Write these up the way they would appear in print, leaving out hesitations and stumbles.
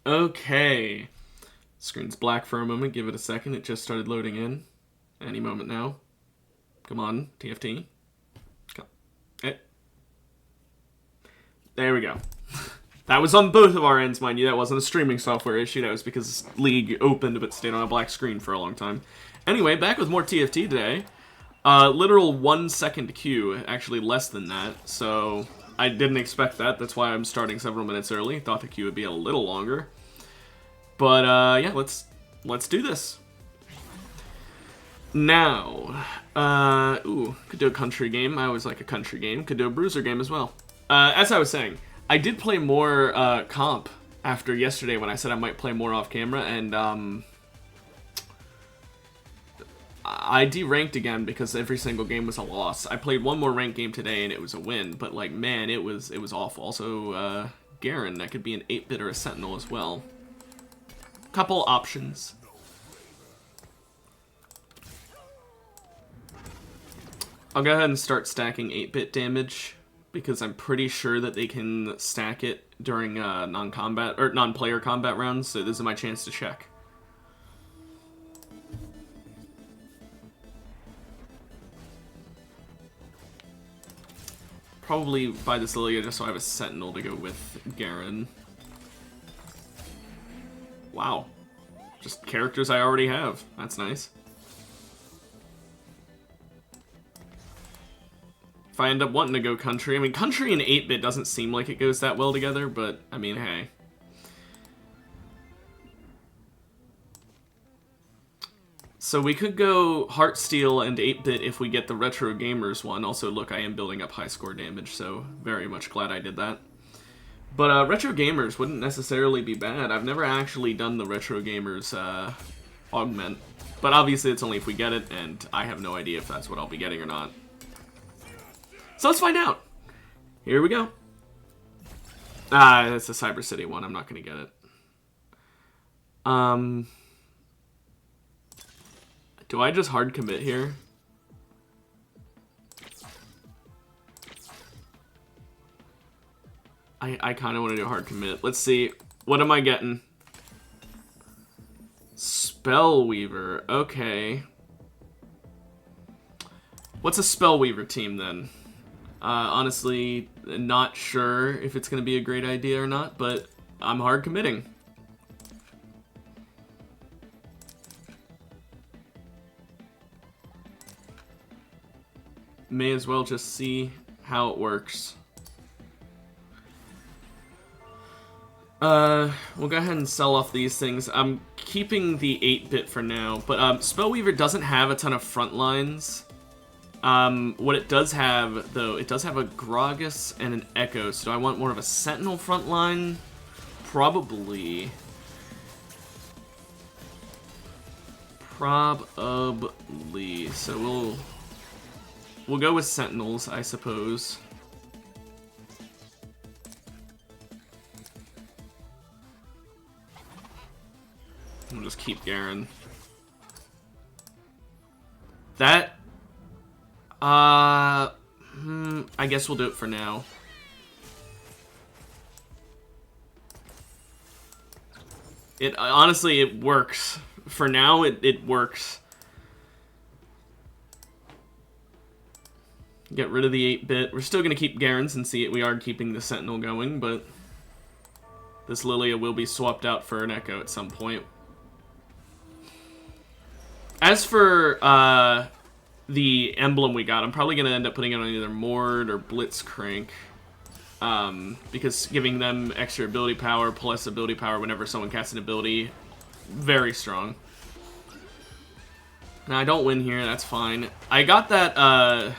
Okay. Screen's black for a moment. Give it a second. It just started loading in. Any moment now. Come on, TFT. Come. Eh. There we go. That was on both of our ends, mind you. That wasn't a streaming software issue. That was because League opened but stayed on a black screen for a long time. Anyway, back with more TFT today. Literal 1 second queue, actually less than that. So I didn't expect that. That's why I'm starting several minutes early. Thought the queue would be a little longer. But yeah, let's do this. Now, could do a country game. I always like a country game. Could do a bruiser game as well. As I was saying, I did play more comp after yesterday when I said I might play more off camera, and I deranked again because every single game was a loss. I played one more ranked game today and it was a win, but like man, it was awful. Also, Garen, that could be an 8-bit or a Sentinel as well. Couple options. I'll go ahead and start stacking 8-bit damage because I'm pretty sure that they can stack it during non-combat or non-player combat rounds, so this is my chance to check. Probably buy this Lilia just so I have a Sentinel to go with Garen. Wow. Just characters I already have. That's nice. If I end up wanting to go country, I mean, country and 8-bit doesn't seem like it goes that well together, but, I mean, hey. So we could go Heartsteel and 8-bit if we get the Retro Gamers one. Also, look, I am building up high score damage, so very much glad I did that. But Retro Gamers wouldn't necessarily be bad. I've never actually done the Retro Gamers augment. But obviously it's only if we get it, and I have no idea if that's what I'll be getting or not. So let's find out. Here we go. It's a Cyber City one. I'm not going to get it. Do I just hard commit here? I kind of want to do a hard commit. Let's see. What am I getting? Spellweaver. Okay. What's a Spellweaver team then? Honestly, not sure if it's going to be a great idea or not, but I'm hard committing. May as well just see how it works. We'll go ahead and sell off these things. I'm keeping the 8-bit for now, but Spellweaver doesn't have a ton of front lines. What it does have, though, it does have a Gragas and an Echo, so do I want more of a Sentinel front line? Probably. So we'll go with Sentinels, I suppose. We'll just keep Garen. That... I guess we'll do it for now. Honestly, it works. For now, it works. Get rid of the 8-bit. We're still going to keep Garen since we are keeping the Sentinel going, but this Lilia will be swapped out for an Echo at some point. As for the emblem we got, I'm probably going to end up putting it on either Mord or Blitzcrank. Because giving them extra ability power plus ability power whenever someone casts an ability, very strong. Now, I don't win here, that's fine. I got that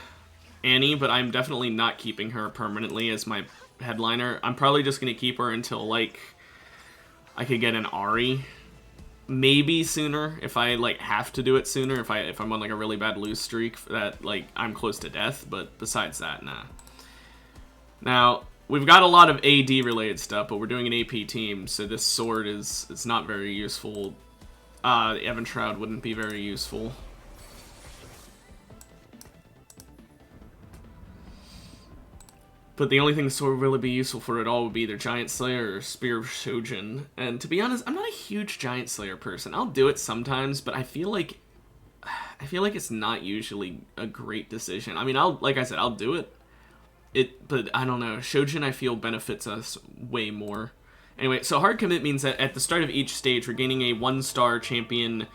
Annie, but I'm definitely not keeping her permanently as my headliner. I'm probably just going to keep her until, like, I could get an Ahri. Maybe sooner, if I, like, have to do it sooner, if I'm on, like, a really bad lose streak that, like, I'm close to death, but besides that, nah. Now, we've got a lot of AD-related stuff, but we're doing an AP team, so this sword it's not very useful. The Evan Shroud wouldn't be very useful. But the only thing the sword would really be useful for at all would be either Giant Slayer or Spear of Shojin. And to be honest, I'm not a huge Giant Slayer person. I'll do it sometimes, but I feel like it's not usually a great decision. I mean, like I said, I'll do it. But I don't know. Shojin, I feel, benefits us way more. Anyway, so hard commit means that at the start of each stage, we're gaining a 1-star champion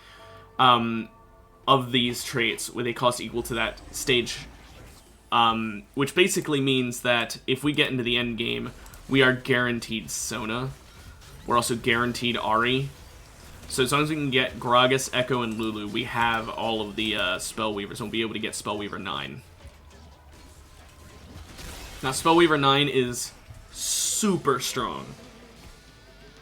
of these traits with a cost equal to that stage. Which basically means that if we get into the end game, we are guaranteed Sona. We're also guaranteed Ari. So as long as we can get Gragas, Echo, and Lulu, we have all of the Spellweavers, and we'll be able to get Spellweaver 9. Now, Spellweaver 9 is super strong.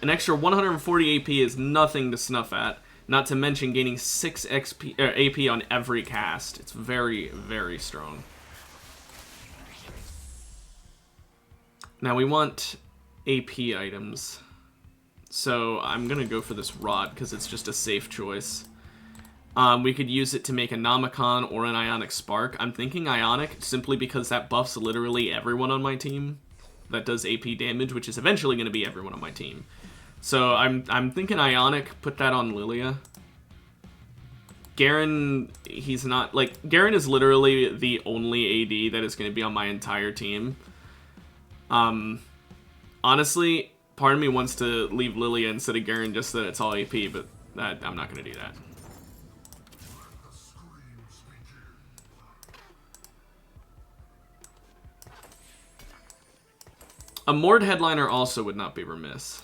An extra 140 AP is nothing to snuff at, not to mention gaining 6 AP on every cast. It's very, very strong. Now, we want AP items. So I'm going to go for this Rod, because it's just a safe choice. We could use it to make a Namicon or an Ionic Spark. I'm thinking Ionic, simply because that buffs literally everyone on my team. That does AP damage, which is eventually going to be everyone on my team. So I'm thinking Ionic, put that on Lilia. Garen, he's not... Like, Garen is literally the only AD that is going to be on my entire team. Honestly, part of me wants to leave Lilia instead of Garen just so that it's all AP, but I'm not going to do that. A Mord Headliner also would not be remiss.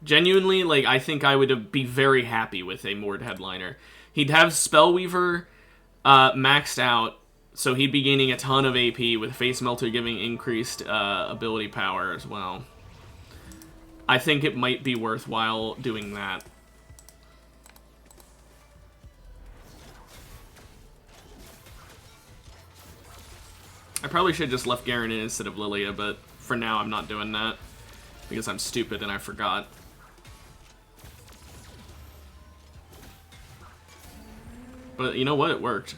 Genuinely, like, I think I would be very happy with a Mord Headliner. He'd have Spellweaver maxed out, so he'd be gaining a ton of AP, with Face Melter giving increased ability power as well. I think it might be worthwhile doing that. I probably should have just left Garen in instead of Lilia, but for now I'm not doing that, because I'm stupid and I forgot. But you know what? It worked.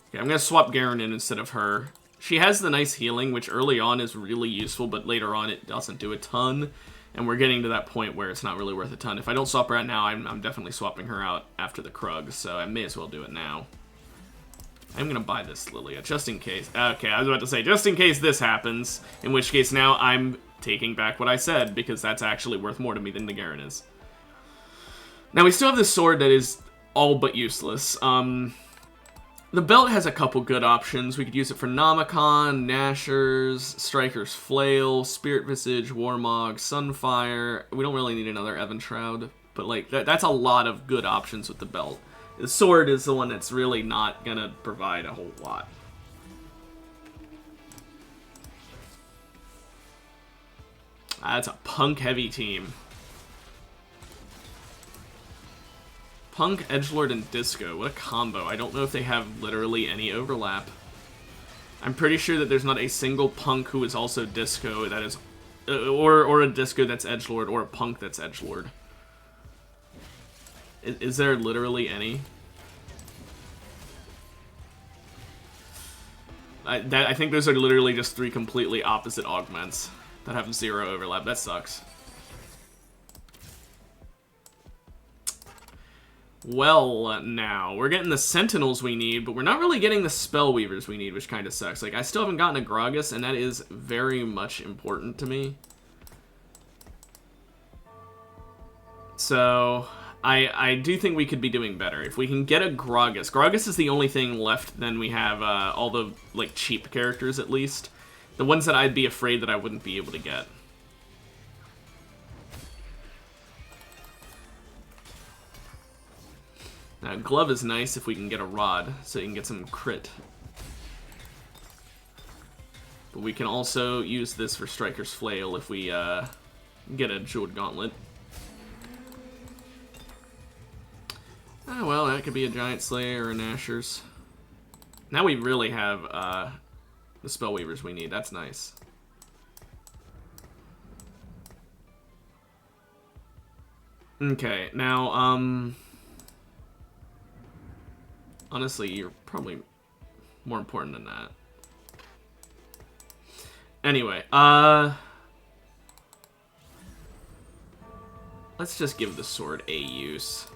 Okay, I'm going to swap Garen in instead of her. She has the nice healing, which early on is really useful, but later on it doesn't do a ton. And we're getting to that point where it's not really worth a ton. If I don't swap her out now, I'm definitely swapping her out after the Krug, so I may as well do it now. I'm going to buy this Lilia, just in case. Okay, I was about to say, just in case this happens, in which case now I'm taking back what I said, because that's actually worth more to me than the Garen is. Now, we still have this sword that is all but useless. The belt has a couple good options. We could use it for Namicon, Nashers, Striker's Flail, Spirit Visage, Warmog, Sunfire. We don't really need another Evan Shroud, but like that's a lot of good options with the belt. The sword is the one that's really not gonna provide a whole lot. That's a punk-heavy team. Punk, Edgelord, and Disco. What a combo. I don't know if they have literally any overlap. I'm pretty sure that there's not a single Punk who is also Disco that is... or a Disco that's Edgelord, or a Punk that's Edgelord. Is there literally any? I think those are literally just 3 completely opposite augments that have 0 overlap. That sucks. Well, now, we're getting the Sentinels we need, but we're not really getting the Spellweavers we need, which kind of sucks. Like, I still haven't gotten a Gragas, and that is very much important to me. So, I do think we could be doing better. If we can get a Gragas. Gragas is the only thing left, then we have all the, like, cheap characters, at least. The ones that I'd be afraid that I wouldn't be able to get. Now, Glove is nice if we can get a Rod, so you can get some crit. But we can also use this for Striker's Flail if we get a Jeweled Gauntlet. Oh, well, that could be a Giant Slayer or a Nashers. Now we really have the Spellweavers we need. That's nice. Okay, now, honestly, you're probably more important than that. Anyway, let's just give the sword a use.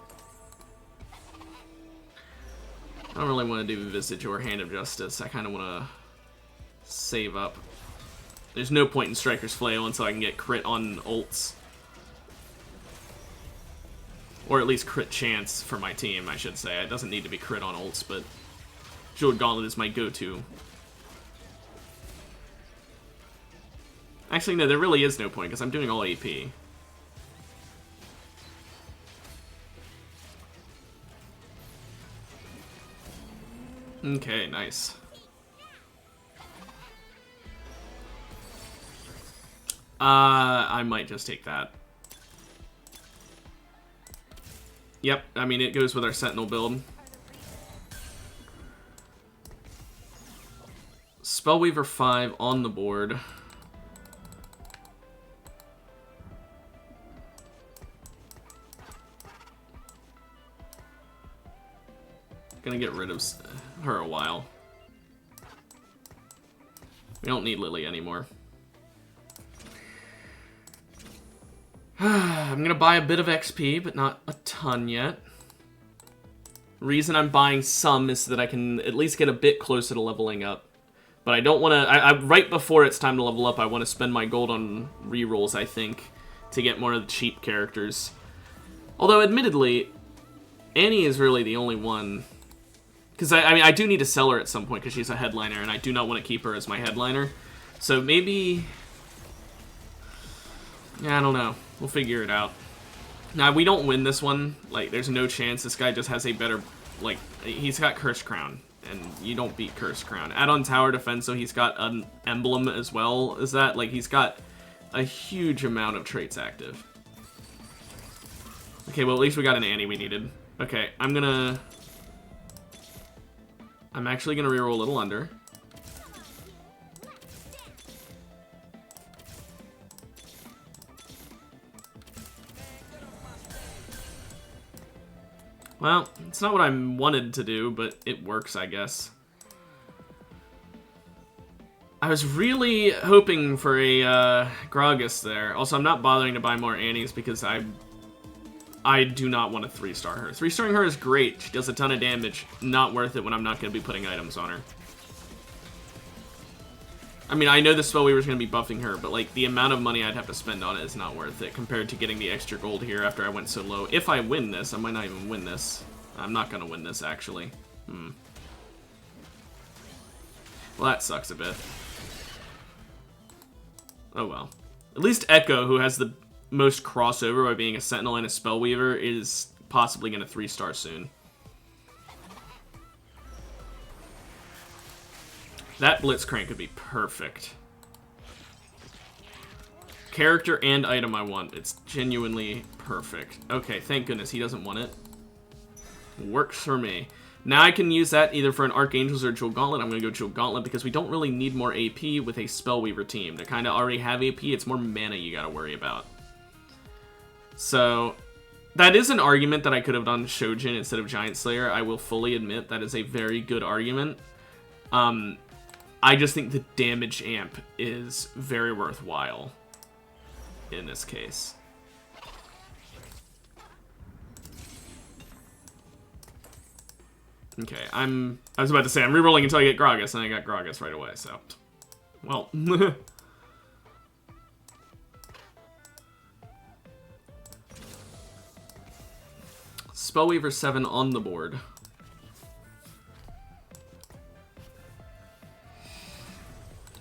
I don't really want to do Visage or Hand of Justice. I kind of want to save up. There's no point in Striker's Flail until I can get crit on ults. Or at least crit chance for my team, I should say. It doesn't need to be crit on ults, but Jeweled Gauntlet is my go-to. Actually, no, there really is no point, because I'm doing all AP. Okay, nice. I might just take that. Yep, I mean, it goes with our Sentinel build. Spellweaver 5 on the board. Gonna get rid of her a while. We don't need Lily anymore. I'm gonna buy a bit of XP, but not a ton yet. Reason I'm buying some is so that I can at least get a bit closer to leveling up. But I don't want to... right before it's time to level up, I want to spend my gold on rerolls, I think, to get more of the cheap characters. Although, admittedly, Annie is really the only one... Because, I mean, I do need to sell her at some point because she's a headliner, and I do not want to keep her as my headliner. So maybe... Yeah, I don't know. We'll figure it out. Now, we don't win this one. Like, there's no chance. This guy just has a better... Like, he's got Cursed Crown, and you don't beat Cursed Crown. Add-on Tower Defense, so he's got an emblem as well as that. Like, he's got a huge amount of traits active. Okay, well, at least we got an Annie we needed. Okay, I'm actually gonna reroll a little under. Well, it's not what I wanted to do, but it works, I guess. I was really hoping for a Gragas there. Also, I'm not bothering to buy more Annies because I do not want to 3-star her. 3-starring her is great. She does a ton of damage. Not worth it when I'm not going to be putting items on her. I mean, I know the Spellweaver's going to be buffing her, but like the amount of money I'd have to spend on it is not worth it compared to getting the extra gold here after I went so low. If I win this, I might not even win this. I'm not going to win this, actually. Well, that sucks a bit. Oh well. At least Echo, who has the most crossover by being a Sentinel and a Spellweaver, is possibly going to 3-star soon. That Blitzcrank could be perfect. Character and item I want. It's genuinely perfect. Okay, thank goodness he doesn't want it. Works for me. Now I can use that either for an Archangels or Jewel Gauntlet. I'm going to go Jewel Gauntlet because we don't really need more AP with a Spellweaver team. They kind of already have AP. It's more mana you got to worry about. So, that is an argument that I could have done Shojin instead of Giant Slayer. I will fully admit that is a very good argument. I just think the damage amp is very worthwhile in this case. Okay, I was about to say, I'm rerolling until I get Gragas, and I got Gragas right away, so... Well. Spellweaver 7 on the board.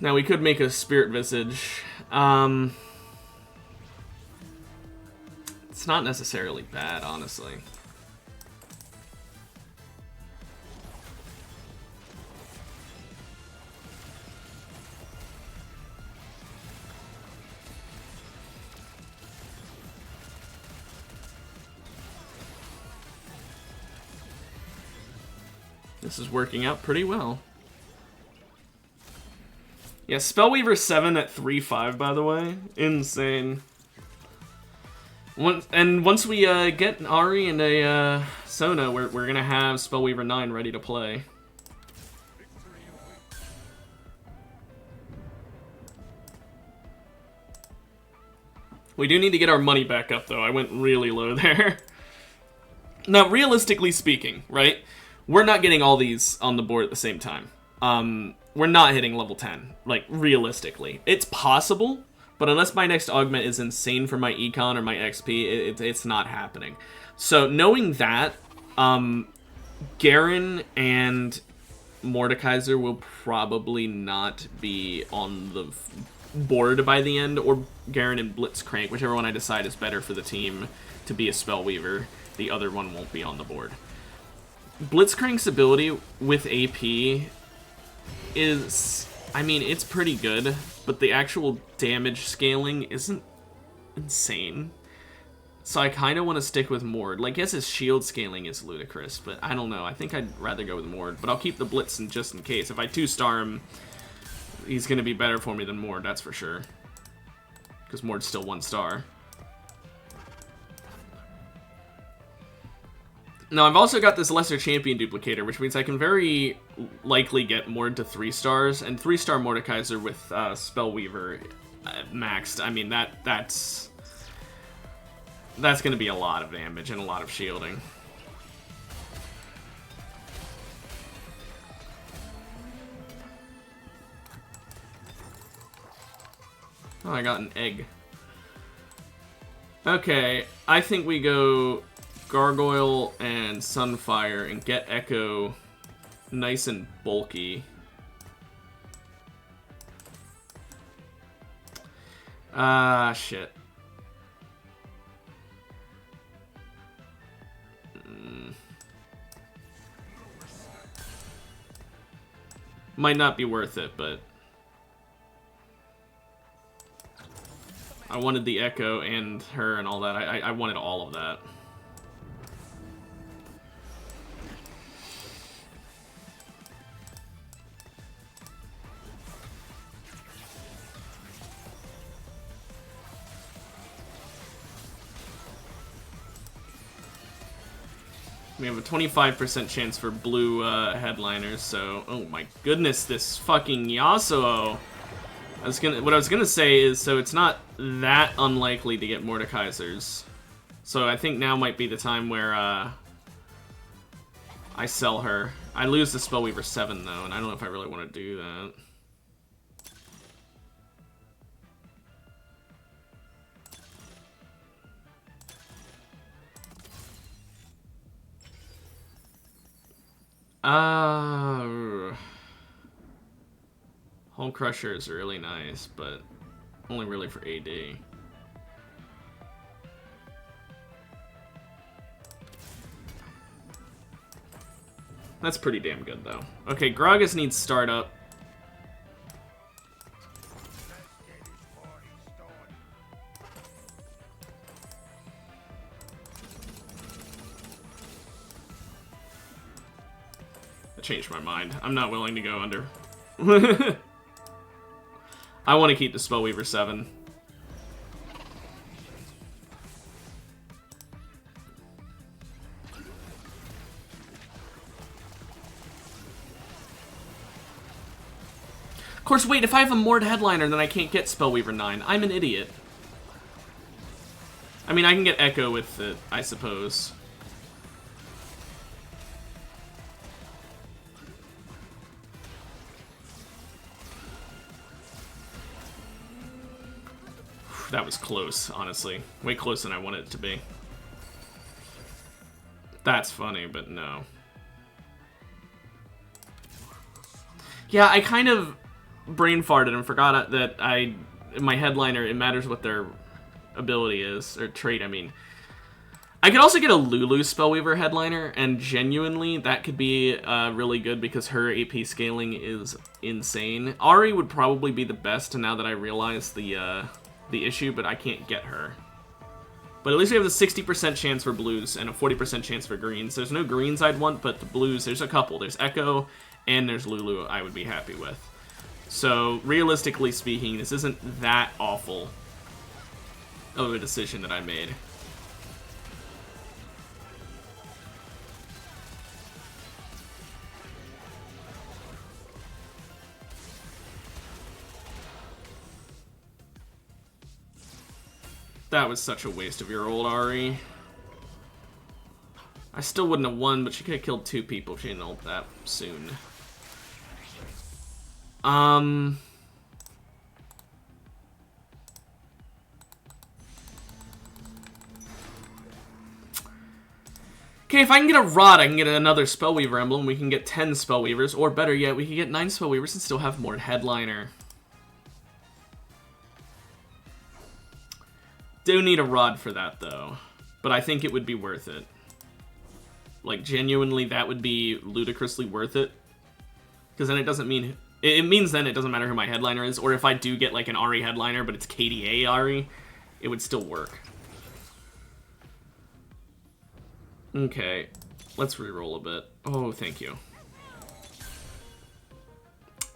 Now, we could make a Spirit Visage. It's not necessarily bad, honestly. This is working out pretty well. Yeah, Spellweaver 7 at 3-5, by the way. Insane. Once we get Ari and a Sona, we're going to have Spellweaver 9 ready to play. We do need to get our money back up, though. I went really low there. Now, realistically speaking, right? We're not getting all these on the board at the same time. We're not hitting level 10, like, realistically. It's possible, but unless my next augment is insane for my econ or my XP, it's not happening. So, knowing that, Garen and Mordekaiser will probably not be on the board by the end, or Garen and Blitzcrank, whichever one I decide is better for the team to be a Spellweaver. The other one won't be on the board. Blitzcrank's ability with AP is, I mean, it's pretty good, but the actual damage scaling isn't insane. So I kind of want to stick with Mord. Like, yes, his shield scaling is ludicrous, but I don't know. I think I'd rather go with Mord, but I'll keep the Blitz just in case. If I 2-star him, he's going to be better for me than Mord, that's for sure. Because Mord's still 1 star. Now, I've also got this Lesser Champion Duplicator, which means I can very likely get Mord to 3 stars, and 3-star Mordekaiser with Spellweaver maxed. I mean, that's going to be a lot of damage and a lot of shielding. Oh, I got an egg. Okay, I think we go Gargoyle and Sunfire and get Echo nice and bulky. Shit. Might not be worth it, but I wanted the Echo and her and all that. I wanted all of that. We have a 25% chance for blue headliners, so... Oh my goodness, this fucking Yasuo! What I was gonna say is, so it's not that unlikely to get Mordekaisers. So I think now might be the time where, I sell her. I lose the Spellweaver 7, though, and I don't know if I really want to do that. Home Crusher is really nice, but only really for AD. That's pretty damn good, though. Okay, Gragas needs startup. I changed my mind. I'm not willing to go under. I want to keep the Spellweaver 7. Of course, wait, if I have a Mord Headliner, then I can't get Spellweaver 9. I'm an idiot. I mean, I can get Echo with it, I suppose. That was close, honestly. Way closer than I wanted it to be. That's funny, but no. Yeah, I kind of brain farted and forgot that my headliner, it matters what their ability is, or trait, I mean. I could also get a Lulu Spellweaver headliner, and genuinely, that could be really good because her AP scaling is insane. Ari would probably be the best now that I realize the issue, but I can't get her. But at least we have a 60% chance for blues and a 40% chance for greens. There's no greens I'd want, but the blues, there's a couple. There's Echo and there's Lulu I would be happy with. So, realistically speaking, this isn't that awful of a decision that I made. That was such a waste of your old Ari. I still wouldn't have won, but she could have killed 2 people if she didn't ult that soon. Okay, if I can get a Rod, I can get another Spellweaver emblem. We can get 10 Spellweavers, or better yet, we can get 9 Spellweavers and still have more Headliner. Do need a Rod for that, though. But I think it would be worth it. Like, genuinely, that would be ludicrously worth it. Because then it doesn't mean... It means then it doesn't matter who my Headliner is, or if I do get, like, an Ari Headliner, but it's KDA Ari, it would still work. Okay, let's reroll a bit. Oh, thank you.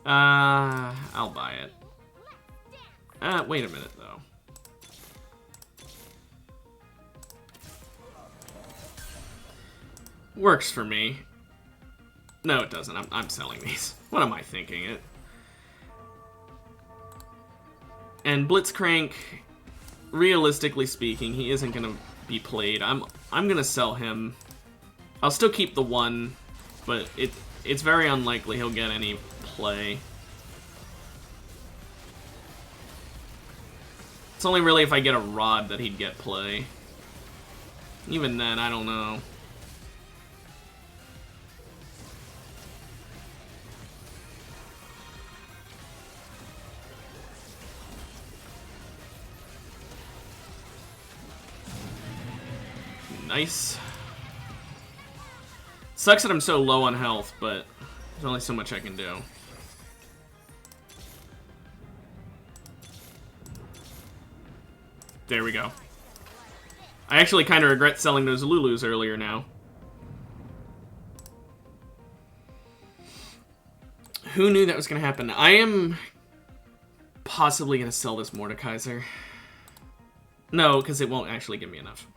I'll buy it. Wait a minute, though. Works for me. No, it doesn't. I'm selling these. What am I thinking? And Blitzcrank, realistically speaking, he isn't gonna be played. I'm gonna sell him. I'll still keep the 1, but it's very unlikely he'll get any play. It's only really if I get a Rod that he'd get play. Even then, I don't know. Nice. Sucks that I'm so low on health, but there's only so much I can do. There we go. I actually kind of regret selling those Lulus earlier now. Who knew that was going to happen? I am possibly going to sell this Mordekaiser. No, because it won't actually give me enough.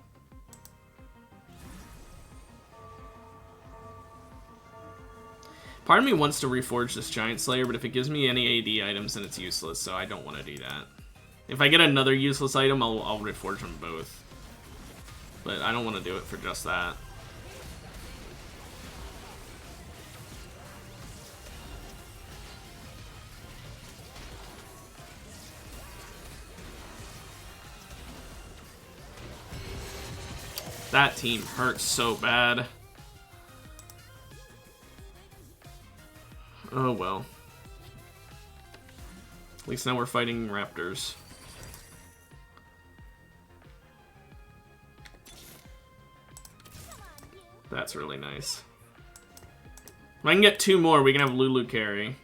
Part of me wants to reforge this Giant Slayer, but if it gives me any AD items, then it's useless, so I don't want to do that. If I get another useless item, I'll reforge them both. But I don't want to do it for just that. That team hurts so bad. Oh well. At least now we're fighting raptors. That's really nice. If I can get 2 more, we can have Lulu carry.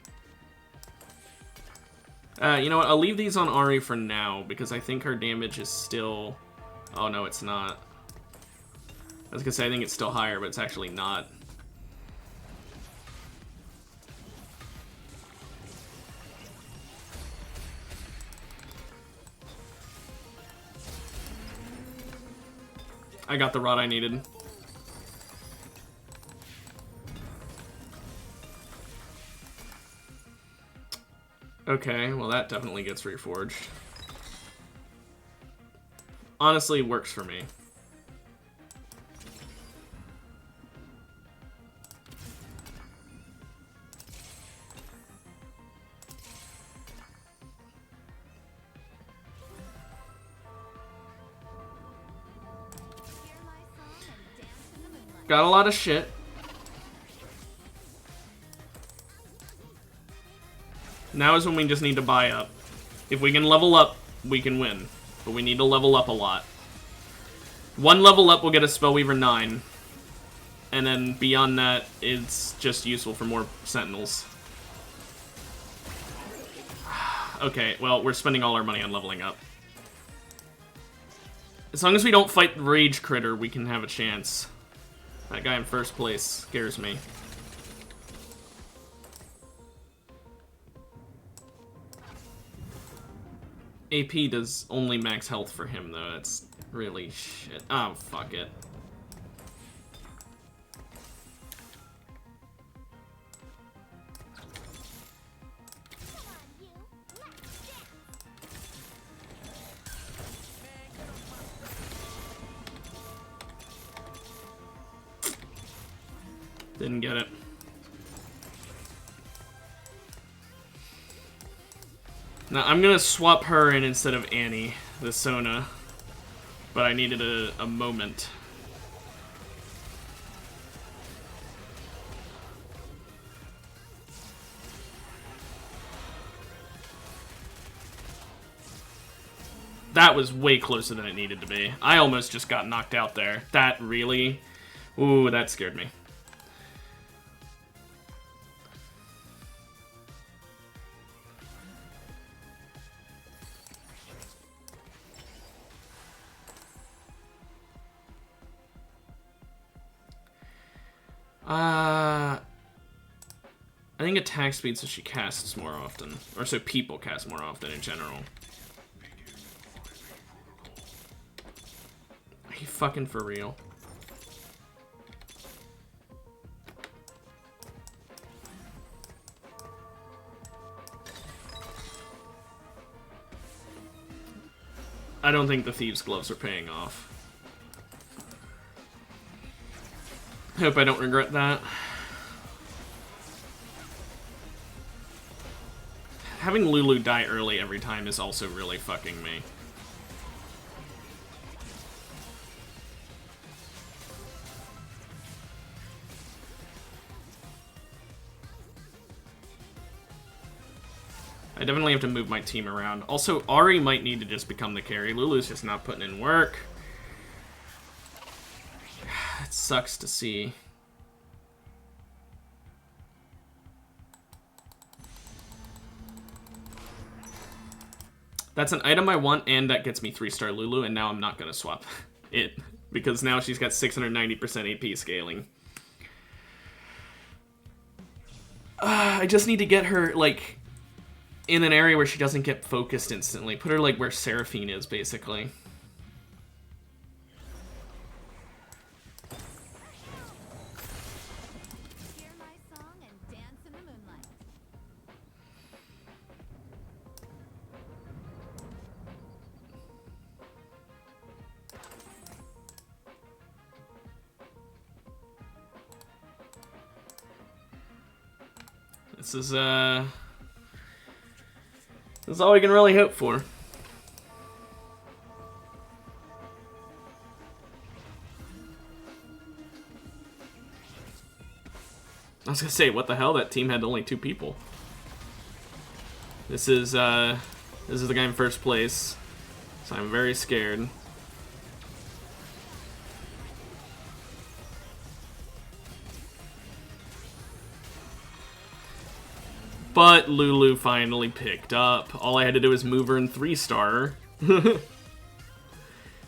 You know what? I'll leave these on Ari for now, because I think her damage is still... Oh, no, it's not. I was gonna say I think it's still higher, but it's actually not. I got the rod I needed. Okay, well that definitely gets reforged. Honestly, works for me. Got a lot of shit. Now is when we just need to buy up. If we can level up, we can win. But we need to level up a lot. 1 level up will get us Spellweaver 9. And then beyond that, it's just useful for more Sentinels. Okay, well, we're spending all our money on leveling up. As long as we don't fight the Rage Critter, we can have a chance. That guy in first place scares me. AP does only max health for him, though. That's really shit. Oh, fuck it. Didn't get it. Now, I'm gonna swap her in instead of Annie, the Sona. But I needed a moment. That was way closer than it needed to be. I almost just got knocked out there. That really... Ooh, that scared me. I think attack speed so she casts more often. Or so people cast more often in general. Are you fucking for real? I don't think the Thieves' Gloves are paying off. Hope I don't regret that. Having Lulu die early every time is also really fucking me. I definitely have to move my team around. Also, Ari might need to just become the carry. Lulu's just not putting in work. It sucks to see. That's an item I want, and that gets me 3-star Lulu, and now I'm not going to swap it. Because now she's got 690% AP scaling. I just need to get her, like... in an area where she doesn't get focused instantly. Put her, like, where Seraphine is, basically. Hear my song and dance in the moonlight. This is all we can really hope for. I was gonna say, what the hell? That team had only 2 people. This is the guy in first place, so I'm very scared. But Lulu finally picked up. All I had to do was move her in 3-star. Now,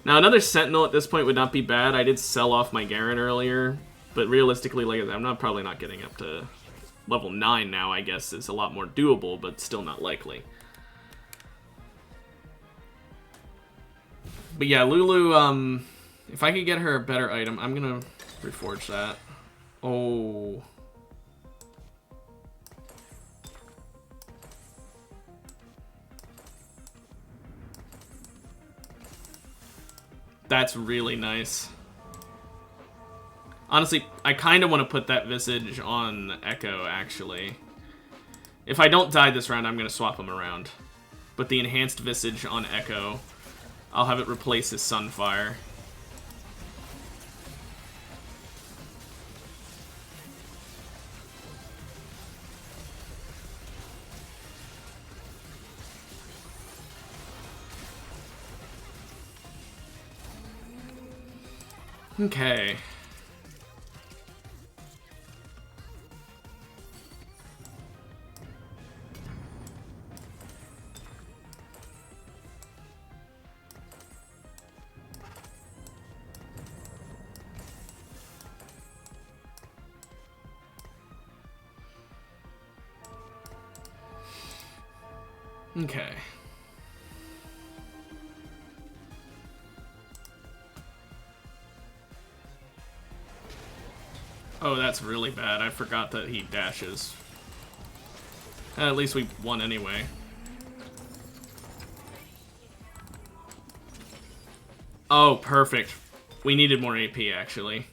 another Sentinel at this point would not be bad. I did sell off my Garen earlier. But realistically, like I'm probably not getting up to level 9 now, I guess. It's a lot more doable, but still not likely. But yeah, Lulu, if I could get her a better item, I'm gonna reforge that. Oh... That's really nice. Honestly, I kind of want to put that Visage on Echo, actually. If I don't die this round, I'm going to swap them around. But the enhanced Visage on Echo, I'll have it replace his Sunfire. Okay. Okay. Oh, that's really bad. I forgot that he dashes. At least we won anyway. Oh, perfect. We needed more AP, actually.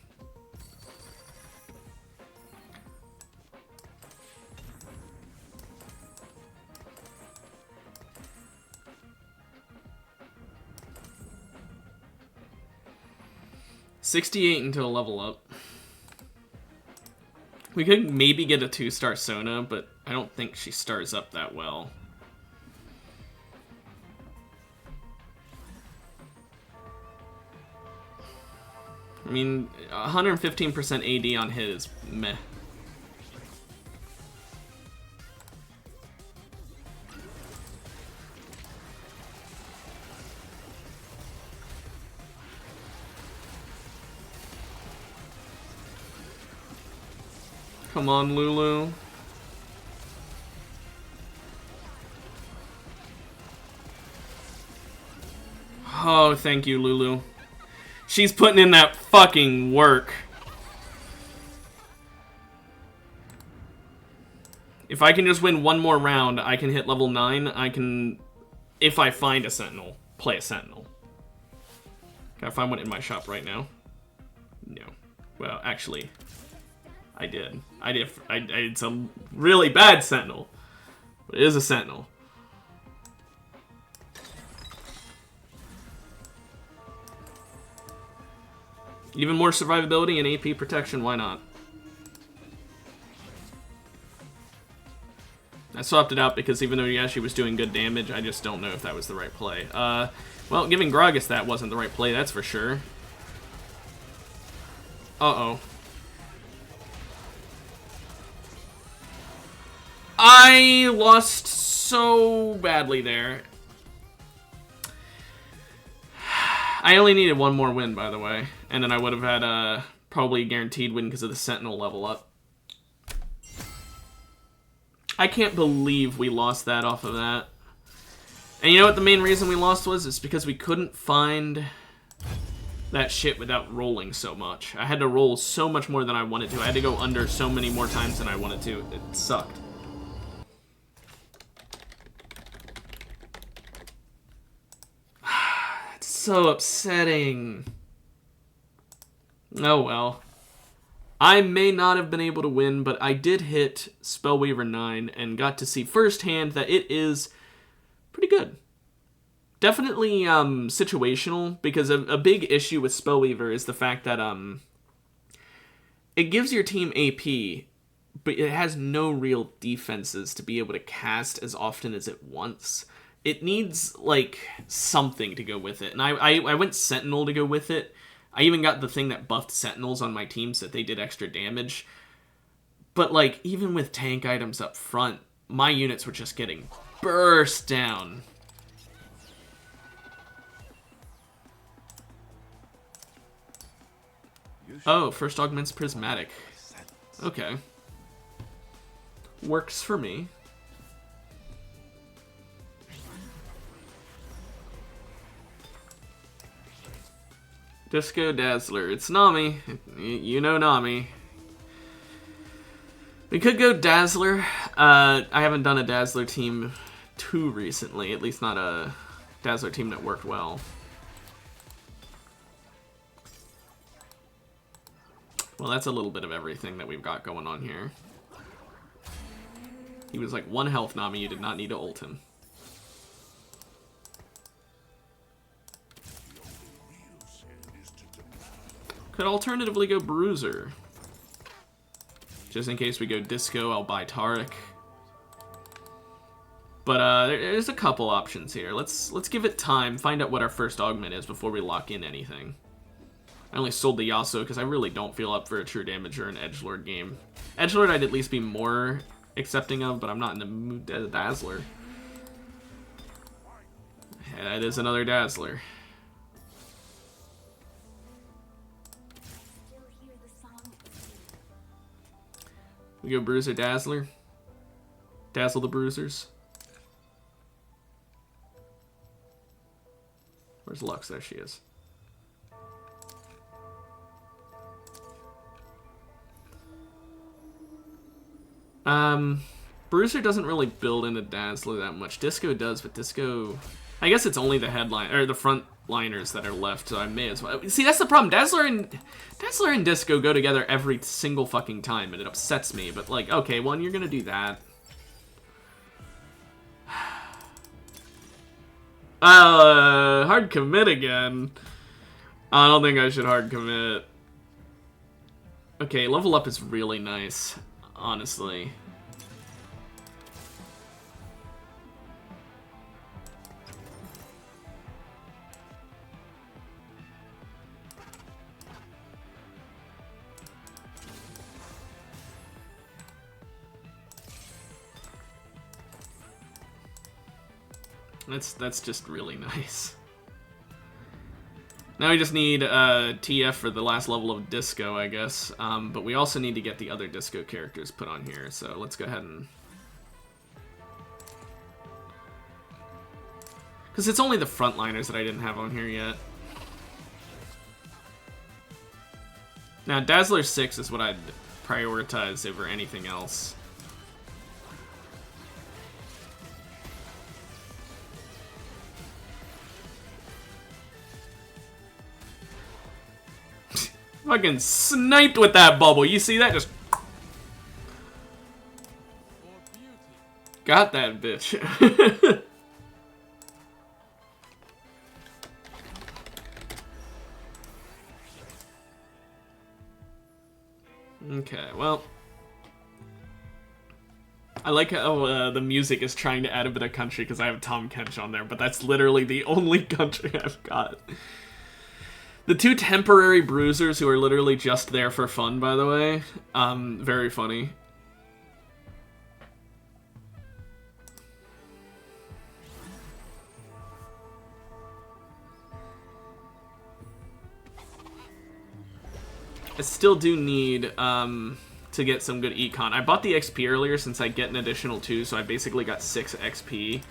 68 until level up. We could maybe get a 2-star Sona, but I don't think she stars up that well. I mean, 115% AD on hit is meh. Come on, Lulu. Oh, thank you, Lulu. She's putting in that fucking work. If I can just win one more round, I can hit level 9. I can, if I find a Sentinel, play a Sentinel. Can I find one in my shop right now? No. Well, actually, I did. I did some really bad Sentinel. But it is a Sentinel. Even more survivability and AP protection, why not? I swapped it out because even though Yashi was doing good damage, I just don't know if that was the right play. Well, giving Gragas that wasn't the right play, that's for sure. Uh-oh. I lost so badly there. I only needed one more win, by the way. And then I would have had a probably guaranteed win because of the Sentinel level up. I can't believe we lost that off of that. And you know what the main reason we lost was? It's because we couldn't find that shit without rolling so much. I had to roll so much more than I wanted to. I had to go under so many more times than I wanted to. It sucked. It's so upsetting. Oh well. I may not have been able to win, but I did hit Spellweaver 9 and got to see firsthand that it is pretty good. Definitely situational, because a big issue with Spellweaver is the fact that it gives your team AP, but it has no real defenses to be able to cast as often as it wants. It needs, like, something to go with it. And I went Sentinel to go with it. I even got the thing that buffed Sentinels on my team so that they did extra damage. But, like, even with tank items up front, my units were just getting burst down. Oh, first augment's prismatic. Okay. Works for me. Disco Dazzler. It's Nami. You know Nami. We could go Dazzler. I haven't done a Dazzler team too recently. At least not a Dazzler team that worked well. Well, that's a little bit of everything that we've got going on here. He was like 1 health, Nami. You did not need to ult him. Could alternatively go Bruiser. Just in case we go Disco, I'll buy Taric. But there's a couple options here. Let's give it time, find out what our first augment is before we lock in anything. I only sold the Yasuo because I really don't feel up for a True Damage or an Edgelord game. Edgelord I'd at least be more accepting of, but I'm not in the mood to Dazzler. Yeah, that is another Dazzler. We go Bruiser Dazzler. Dazzle the Bruisers. Where's Lux? There she is. Bruiser doesn't really build into Dazzler that much. Disco does, but Disco... I guess it's only the headline or the front liners that are left, so I may as well. See, that's the problem. Dazzler and Disco go together every single fucking time, and it upsets me. But like, okay, well, you're gonna do that. Hard commit again. I don't think I should hard commit. Okay, level up is really nice, honestly. That's just really nice. Now we just need TF for the last level of Disco, I guess. But we also need to get the other Disco characters put on here, so let's go ahead and... Because it's only the frontliners that I didn't have on here yet. Now, Dazzler 6 is what I'd prioritize over anything else. Fucking sniped with that bubble. You see that? Just got that bitch. Okay, well, I like how the music is trying to add a bit of country because I have Tom Kench on there, but that's literally the only country I've got. The two temporary bruisers who are literally just there for fun, by the way. Very funny. I still do need to get some good econ. I bought the XP earlier since I get an additional 2, so I basically got 6 XP.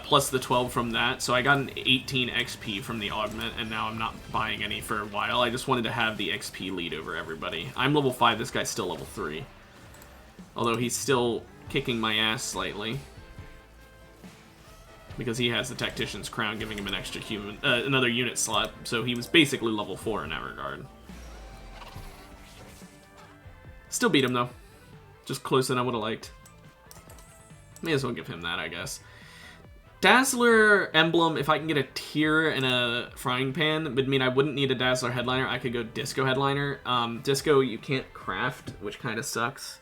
Plus the 12 from that, so I got an 18 XP from the augment, and now I'm not buying any for a while. I just wanted to have the XP lead over everybody. I'm level 5, this guy's still level 3. Although he's still kicking my ass slightly. Because he has the Tactician's Crown giving him an extra human, another unit slot, so he was basically level 4 in that regard. Still beat him though. Just closer than I would have liked. May as well give him that, I guess. Dazzler emblem, if I can get a tier and a frying pan, would mean I wouldn't need a Dazzler headliner. I could go Disco headliner. Disco you can't craft, which kind of sucks.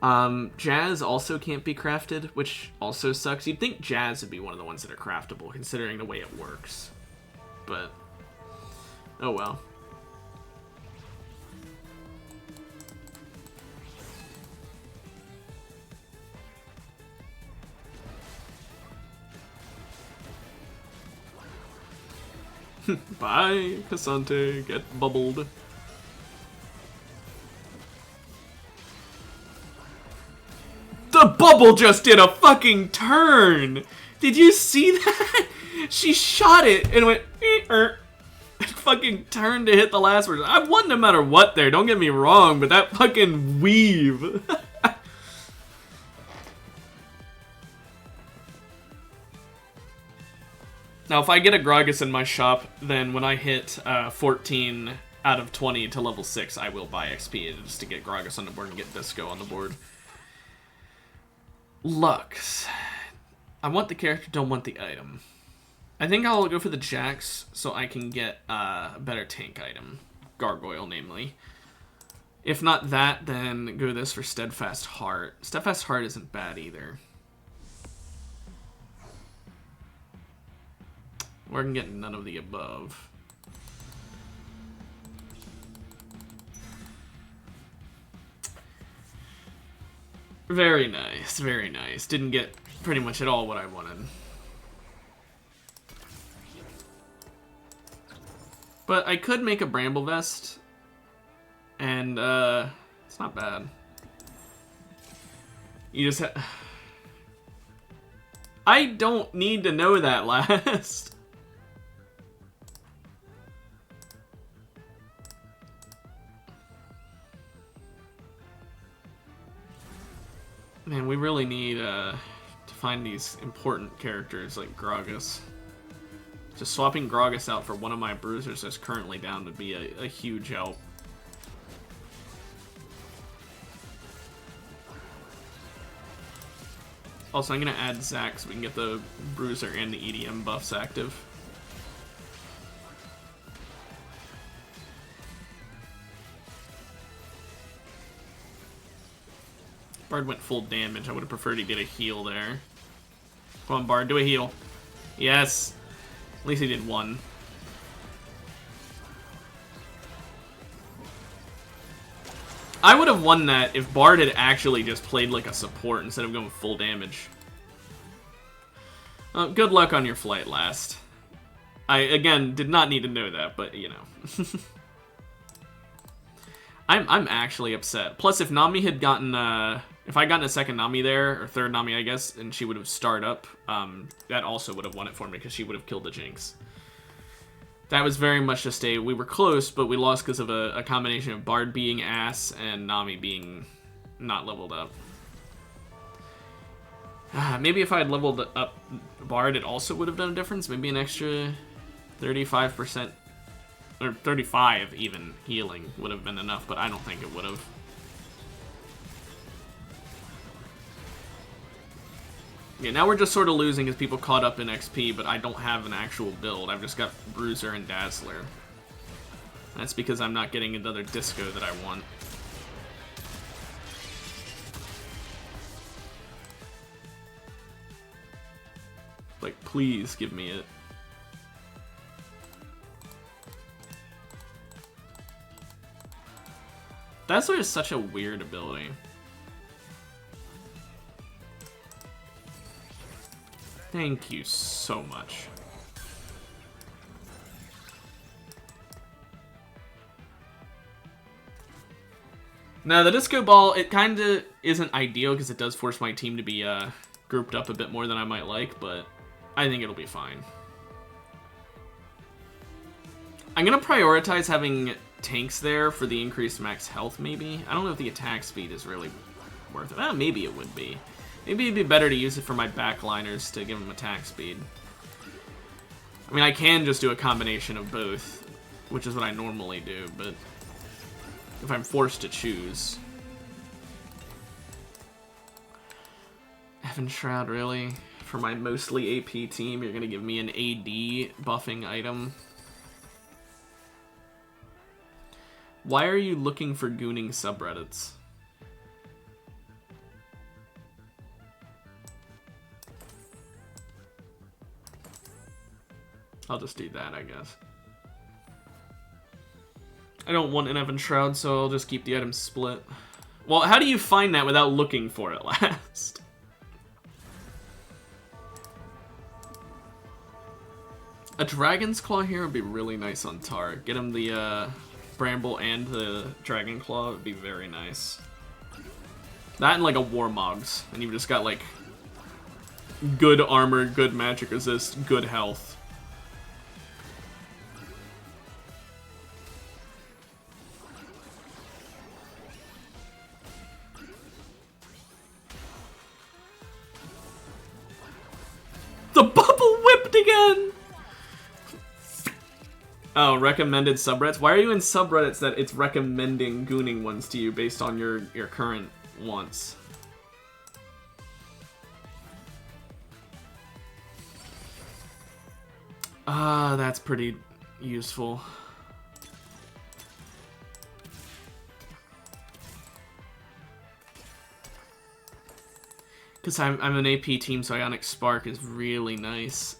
Jazz also can't be crafted, which also sucks. You'd think Jazz would be one of the ones that are craftable, considering the way it works. But, oh well. Bye, Cassante, get bubbled. The bubble just did a fucking turn! Did you see that? She shot it and went and fucking turned to hit the last person. I won no matter what there, don't get me wrong, but that fucking weave. Now, if I get a Gragas in my shop, then when I hit 14 out of 20 to level 6, I will buy XP just to get Gragas on the board and get Disco on the board. Lux. I want the character, don't want the item. I think I'll go for the Jax so I can get a better tank item. Gargoyle, namely. If not that, then go this for Steadfast Heart. Steadfast Heart isn't bad either. Or I can get none of the above. Very nice, very nice. Didn't get pretty much at all what I wanted. But I could make a Bramble Vest. And, it's not bad. You just I don't need to know that last. Man, we really need to find these important characters like Gragas. Just swapping Gragas out for one of my bruisers that's currently down would be a huge help. Also, I'm going to add Zac so we can get the bruiser and the EDM buffs active. Bard went full damage. I would have preferred he did a heal there. Come on, Bard, do a heal. Yes. At least he did one. I would have won that if Bard had actually just played like a support instead of going full damage. Good luck on your flight last. I, again, did not need to know that, but, you know. I'm actually upset. Plus, if Nami had gotten, if I'd gotten a second Nami there, or third Nami, I guess, and she would have starred up, that also would have won it for me, because she would have killed the Jinx. That was very much just a, we were close, but we lost because of a combination of Bard being ass and Nami being not leveled up. Maybe if I had leveled up Bard, it also would have done a difference. Maybe an extra 35%, or 35 even, healing would have been enough, but I don't think it would have. Yeah, now we're just sort of losing as people caught up in XP, but I don't have an actual build. I've just got Bruiser and Dazzler. That's because I'm not getting another Disco that I want. Like, please give me it. Dazzler is such a weird ability. Thank you so much. Now, the Disco Ball, it kind of isn't ideal because it does force my team to be grouped up a bit more than I might like, but I think it'll be fine. I'm going to prioritize having tanks there for the increased max health, maybe. I don't know if the attack speed is really worth it. Maybe it would be. Maybe it'd be better to use it for my backliners to give them attack speed. I mean, I can just do a combination of both, which is what I normally do, but if I'm forced to choose. Heaven Shroud, really? For my mostly AP team, you're going to give me an AD buffing item? Why are you looking for gooning subreddits? I'll just do that, I guess. I don't want an Heaven Shroud, so I'll just keep the items split. Well, how do you find that without looking for it last? A Dragon's Claw here would be really nice on Tar. Get him the Bramble and the Dragon Claw would be very nice. That and like a Warmogs, and you've just got like good armor, good magic resist, good health. The bubble whipped again! Oh, recommended subreddits? Why are you in subreddits that it's recommending gooning ones to you based on your current wants? That's pretty useful. Because I'm an AP team, so Ionic Spark is really nice.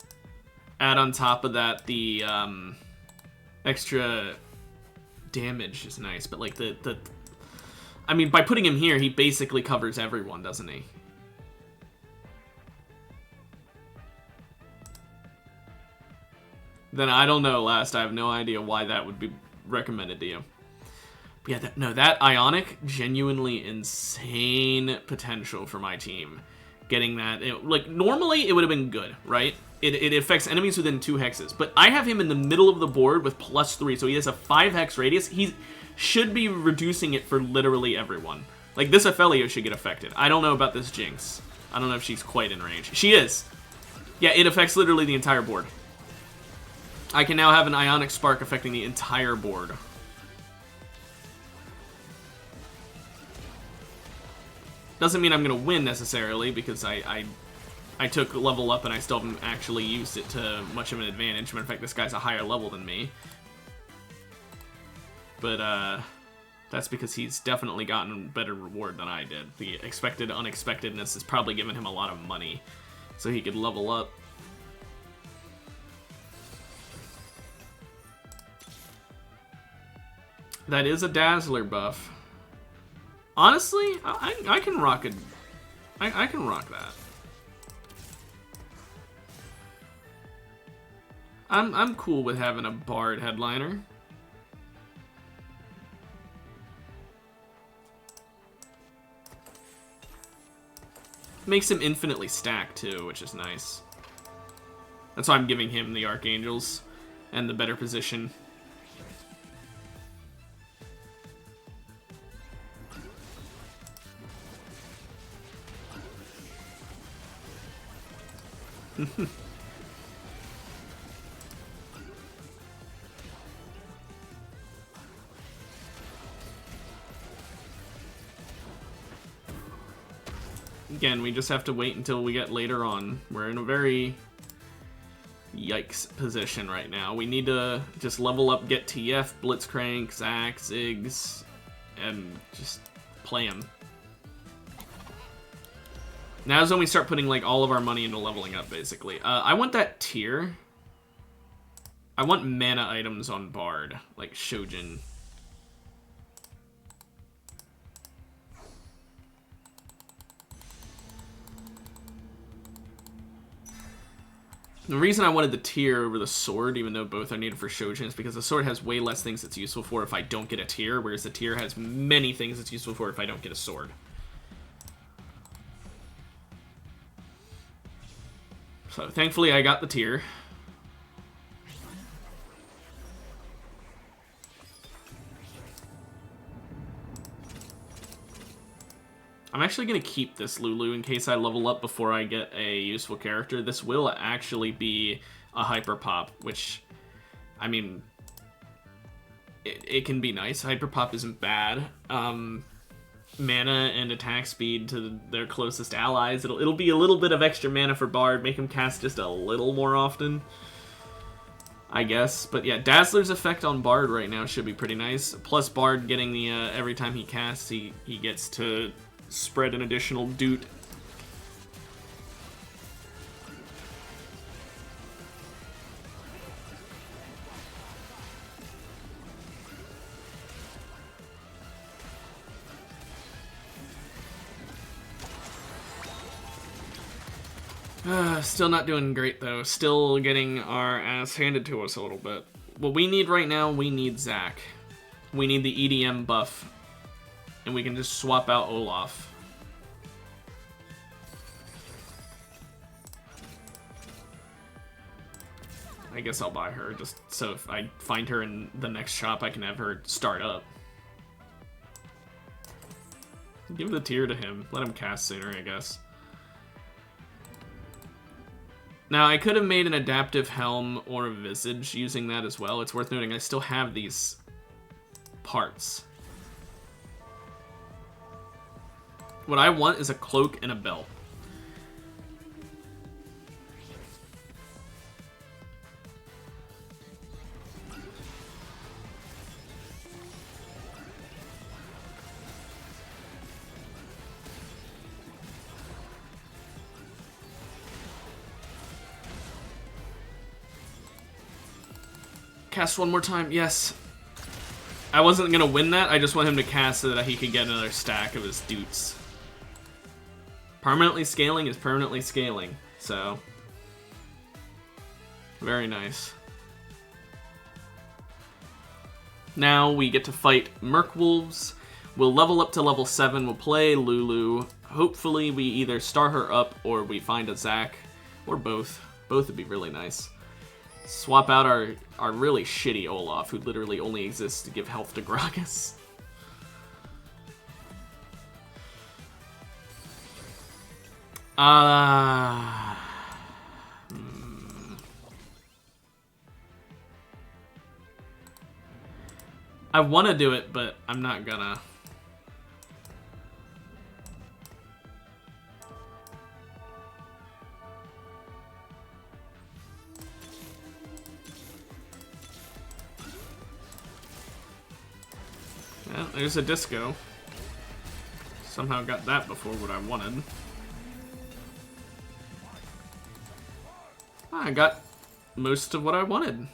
Add on top of that the extra damage is nice, but like I mean, by putting him here, he basically covers everyone, doesn't he? Then I don't know, Last. I have no idea why that would be recommended to you. But yeah, that Ionic, genuinely insane potential for my team. Getting that, like, normally it would have been good, right? It affects enemies within 2 hexes. But I have him in the middle of the board with +3, so he has a 5 hex radius. He should be reducing it for literally everyone. Like, this Ophelio should get affected. I don't know about this Jinx. I don't know if she's quite in range. She is. Yeah, it affects literally the entire board. I can now have an Ionic Spark affecting the entire board. Doesn't mean I'm going to win necessarily, because I took level up and I still haven't actually used it to much of an advantage. Matter of fact, this guy's a higher level than me. But, That's because he's definitely gotten better reward than I did. The expected unexpectedness has probably given him a lot of money, so he could level up. That is a Dazzler buff. Honestly, I can rock it. I can rock that. I'm cool with having a Bard headliner. Makes him infinitely stacked too, which is nice. That's why I'm giving him the Archangels and the better position. Again, we just have to wait until we get later on. We're in a very yikes position right now. We need to just level up, get TF, Blitzcrank, Zac, Ziggs, and just play him. Now's when we start putting like all of our money into leveling up, basically. I want that tier. I want mana items on Bard, like Shojin. The reason I wanted the tier over the sword, even though both are needed for Shojin, is because the sword has way less things it's useful for if I don't get a tier, whereas the tier has many things it's useful for if I don't get a sword. So thankfully I got the tier. I'm actually going to keep this Lulu in case I level up before I get a useful character. This will actually be a Hyper Pop, which, I mean, it can be nice. Hyper Pop isn't bad. Mana and attack speed to their closest allies. It'll be a little bit of extra mana for Bard, make him cast just a little more often, I guess. But yeah, Dazzler's effect on Bard right now should be pretty nice. Plus Bard getting the, every time he casts, he gets to spread an additional doot. Still not doing great though. Still getting our ass handed to us a little bit. What we need right now, we need Zac. We need the EDM buff. And we can just swap out Olaf. I guess I'll buy her, just so if I find her in the next shop, I can have her start up. Give the tier to him. Let him cast sooner, I guess. Now, I could have made an adaptive helm or a visage using that as well. It's worth noting I still have these parts. What I want is a cloak and a belt. Cast one more time, yes. I wasn't gonna win that, I just want him to cast so that he could get another stack of his doots. Permanently scaling is permanently scaling, so. Very nice. Now we get to fight Merkwolves. We'll level up to level 7, we'll play Lulu. Hopefully we either star her up or we find a Zac, or both. Both would be really nice. Swap out our really shitty Olaf, who literally only exists to give health to Gragas. I want to do it, but I'm not gonna. Yeah. there's a disco. Somehow got that before what I wanted. I got most of what I wanted.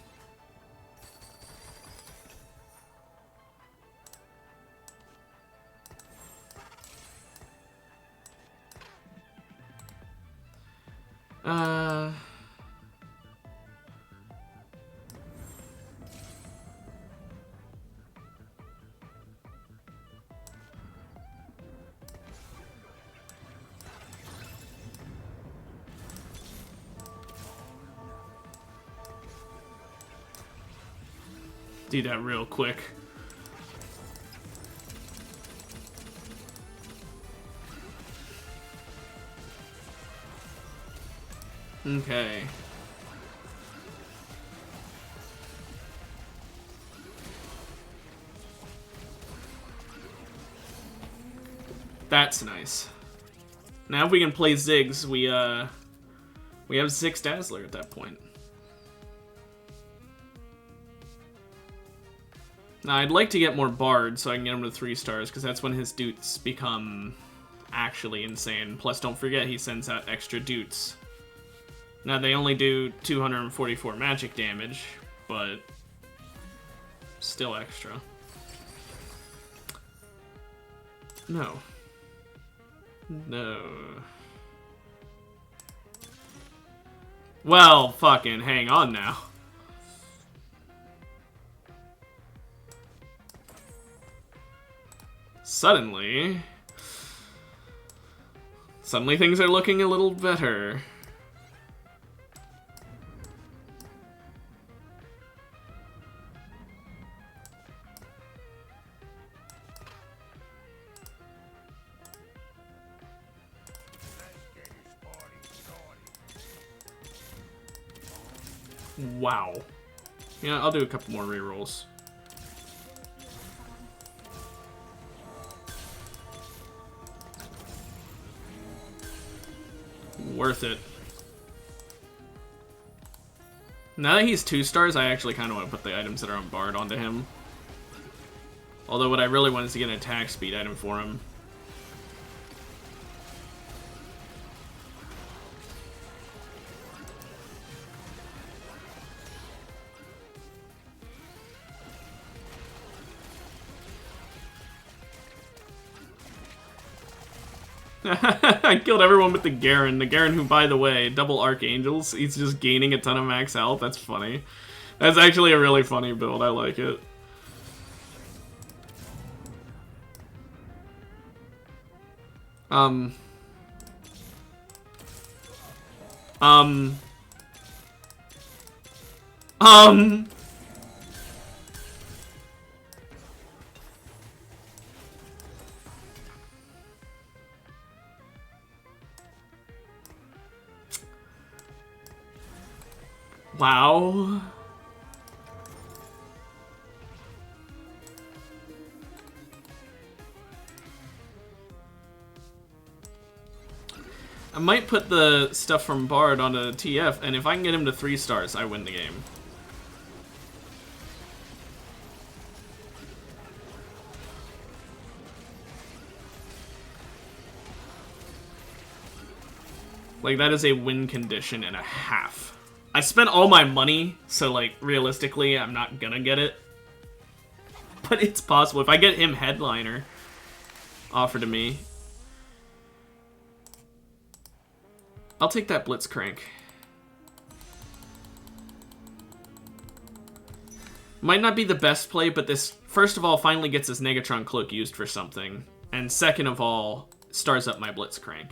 Do that real quick. Okay. That's nice. Now if we can play Ziggs, we have Ziggs Dazzler at that point. Now, I'd like to get more Bard so I can get him to 3 stars, because that's when his Dutes become actually insane. Plus, don't forget, he sends out extra Dutes. Now, they only do 244 magic damage, but still extra. No. No. Well, fucking hang on now. Suddenly things are looking a little better. Wow. Yeah, I'll do a couple more rerolls. Worth it. Now that he's 2 stars, I actually kind of want to put the items that are on Bard onto him. Although what I really want is to get an attack speed item for him. I killed everyone with the Garen. The Garen who, by the way, double Archangels. He's just gaining a ton of max health. That's funny. That's actually a really funny build. I like it. Wow. I might put the stuff from Bard onto TF, and if I can get him to 3 stars, I win the game. Like, that is a win condition and a half. I spent all my money, so, like, realistically, I'm not gonna get it. But it's possible. If I get him headliner offered to me, I'll take that Blitzcrank. Might not be the best play, but this, first of all, finally gets this Negatron Cloak used for something. And second of all, stars up my Blitzcrank.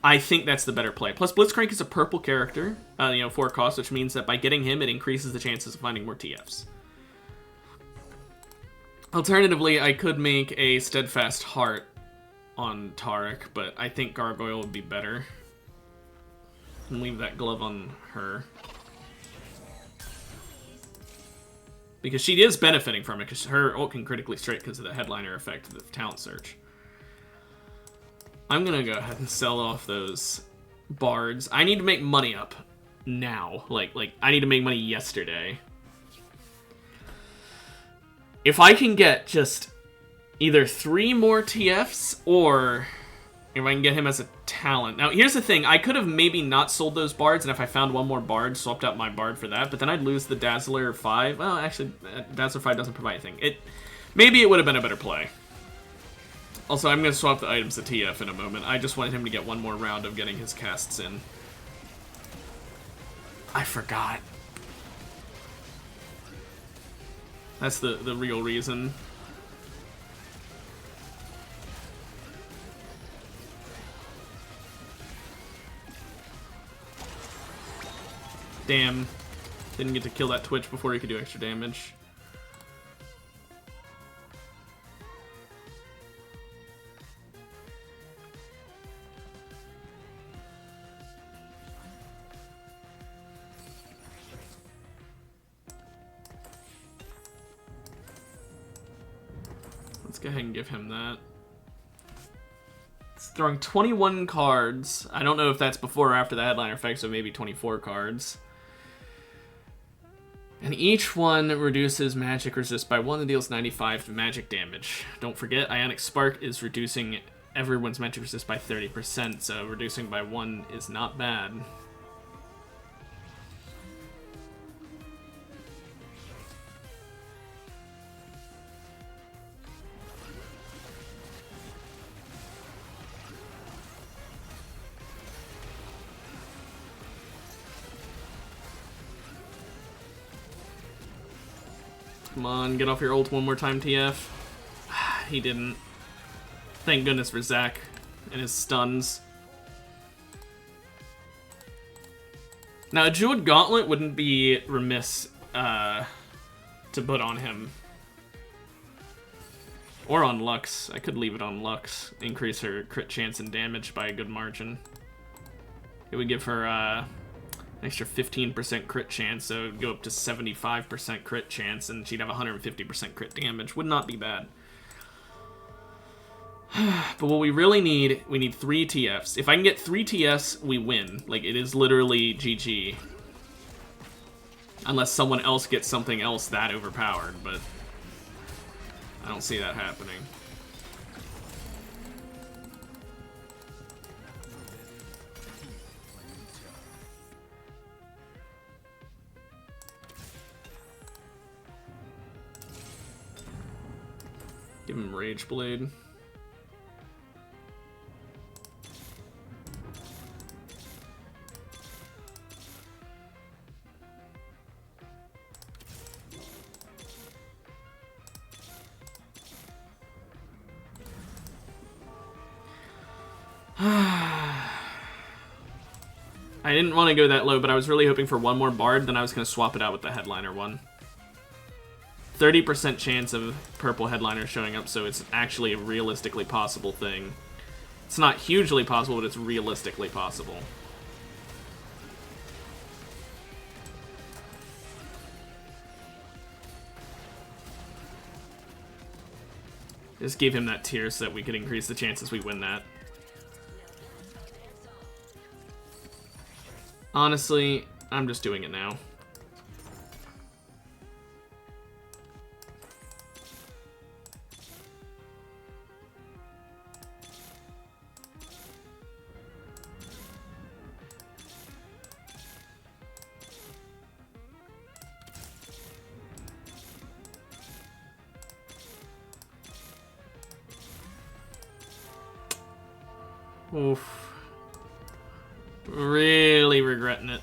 I think that's the better play. Plus, Blitzcrank is a purple character, 4 cost, which means that by getting him, it increases the chances of finding more TFs. Alternatively, I could make a Steadfast Heart on Tarek, but I think Gargoyle would be better. And leave that glove on her. Because she is benefiting from it, because her ult can critically strike because of the headliner effect of the talent search. I'm gonna go ahead and sell off those bards. I need to make money up now. Like I need to make money yesterday. If I can get just either 3 more TFs or if I can get him as a talent. Now, here's the thing. I could have maybe not sold those bards, and if I found one more bard, swapped out my bard for that, but then I'd lose the Dazzler 5. Well, actually, Dazzler 5 doesn't provide anything. Maybe it would have been a better play. Also, I'm going to swap the items to TF in a moment. I just wanted him to get one more round of getting his casts in. I forgot. That's the real reason. Damn. Didn't get to kill that Twitch before he could do extra damage. Let's go ahead and give him that. It's throwing 21 cards. I don't know if that's before or after the headliner effect, so maybe 24 cards. And each one reduces magic resist by 1 and deals 95 magic damage. Don't forget, Ionic Spark is reducing everyone's magic resist by 30%, so reducing by 1 is not bad. Come on, get off your ult one more time, TF. He didn't. Thank goodness for Zach and his stuns. Now, a Jeweled Gauntlet wouldn't be remiss to put on him. Or on Lux. I could leave it on Lux. Increase her crit chance and damage by a good margin. It would give her an extra 15% crit chance, so it would go up to 75% crit chance, and she'd have 150% crit damage. Would not be bad. But what we really need, we need 3 TFs. If I can get 3 TFs, we win. Like, it is literally GG. Unless someone else gets something else that overpowered, but I don't see that happening. Give him Rage Blade. I didn't want to go that low, but I was really hoping for one more Bard, then I was going to swap it out with the Headliner one. 30% chance of purple Headliner showing up, so it's actually a realistically possible thing. It's not hugely possible, but it's realistically possible. Just gave him that tier so that we could increase the chances we win that. Honestly, I'm just doing it now. Oof. Really regretting it.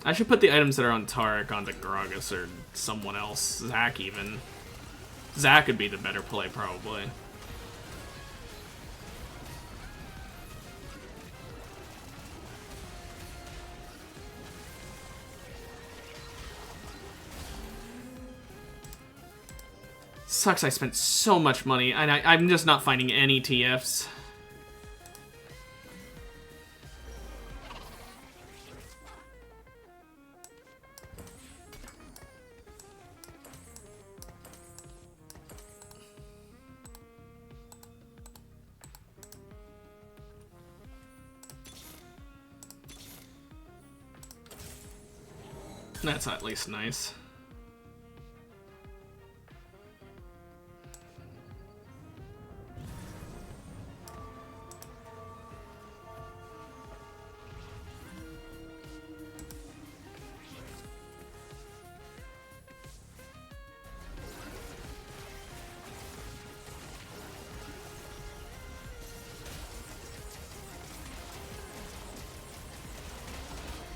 I should put the items that are on Tarek onto Gragas or someone else. Zach even. Zach would be the better play, probably. Sucks I spent so much money, and I'm just not finding any TFs. That's at least nice.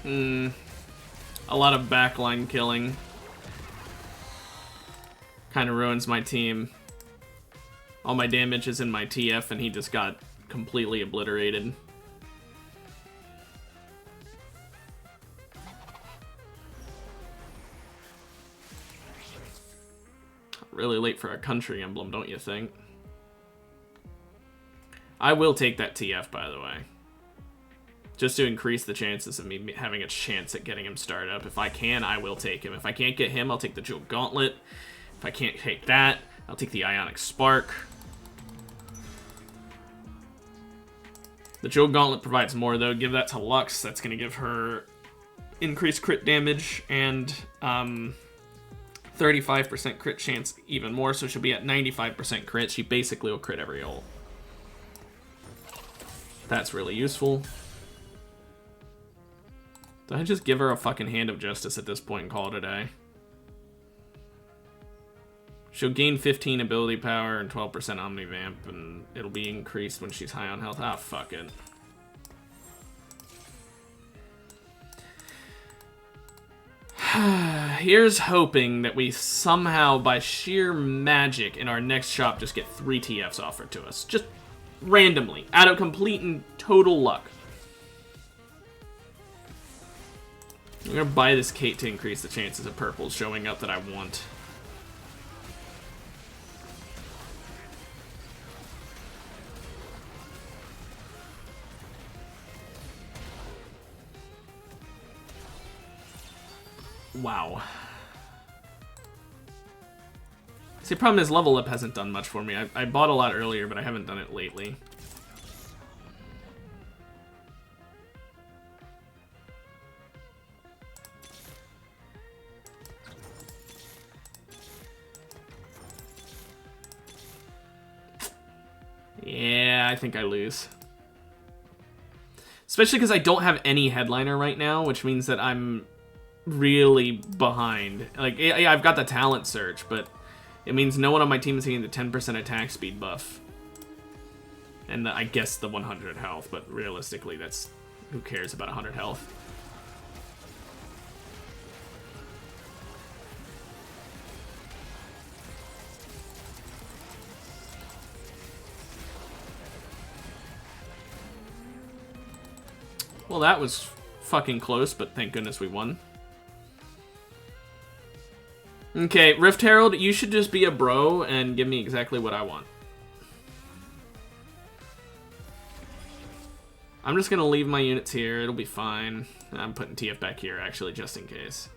A lot of backline killing. Kind of ruins my team. All my damage is in my TF, and he just got completely obliterated. Really late for a country emblem, don't you think? I will take that TF, by the way. Just to increase the chances of me having a chance at getting him started up. If I can, I will take him. If I can't get him, I'll take the Jewel Gauntlet. If I can't take that, I'll take the Ionic Spark. The Jewel Gauntlet provides more, though. Give that to Lux. That's going to give her increased crit damage and 35% crit chance even more, so she'll be at 95% crit. She basically will crit every ult. That's really useful. Did I just give her a fucking Hand of Justice at this point and call it a day? She'll gain 15 ability power and 12% Omnivamp, and it'll be increased when she's high on health. Ah, fuck it. Here's hoping that we somehow, by sheer magic, in our next shop just get 3 TFs offered to us. Just randomly, out of complete and total luck. I'm gonna buy this Kate to increase the chances of purples showing up that I want. Wow. See, the problem is level up hasn't done much for me. I bought a lot earlier, but I haven't done it lately. Yeah, I think I lose. Especially because I don't have any headliner right now, which means that I'm really behind. Like, yeah, I've got the talent search, but it means no one on my team is getting the 10% attack speed buff. And I guess the 100 health, but realistically, that's... who cares about 100 health? Well, that was fucking close, but thank goodness we won. Okay, Rift Herald, you should just be a bro and give me exactly what I want. I'm just gonna leave my units here, it'll be fine. I'm putting TF back here, actually, just in case.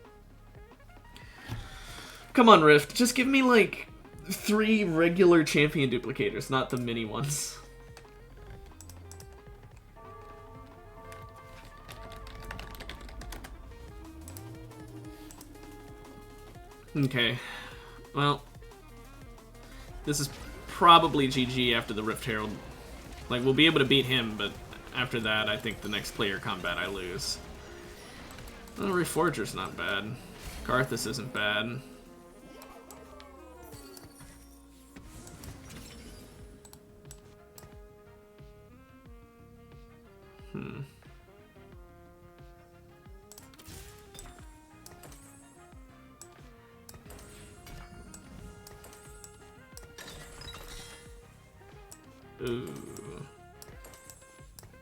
Come on, Rift, just give me, like, 3 regular champion duplicators, not the mini ones. Okay, well, this is probably GG after the Rift Herald. Like, we'll be able to beat him, but after that, I think the next player combat I lose. Oh, Reforger's not bad. Karthus isn't bad. Ooh.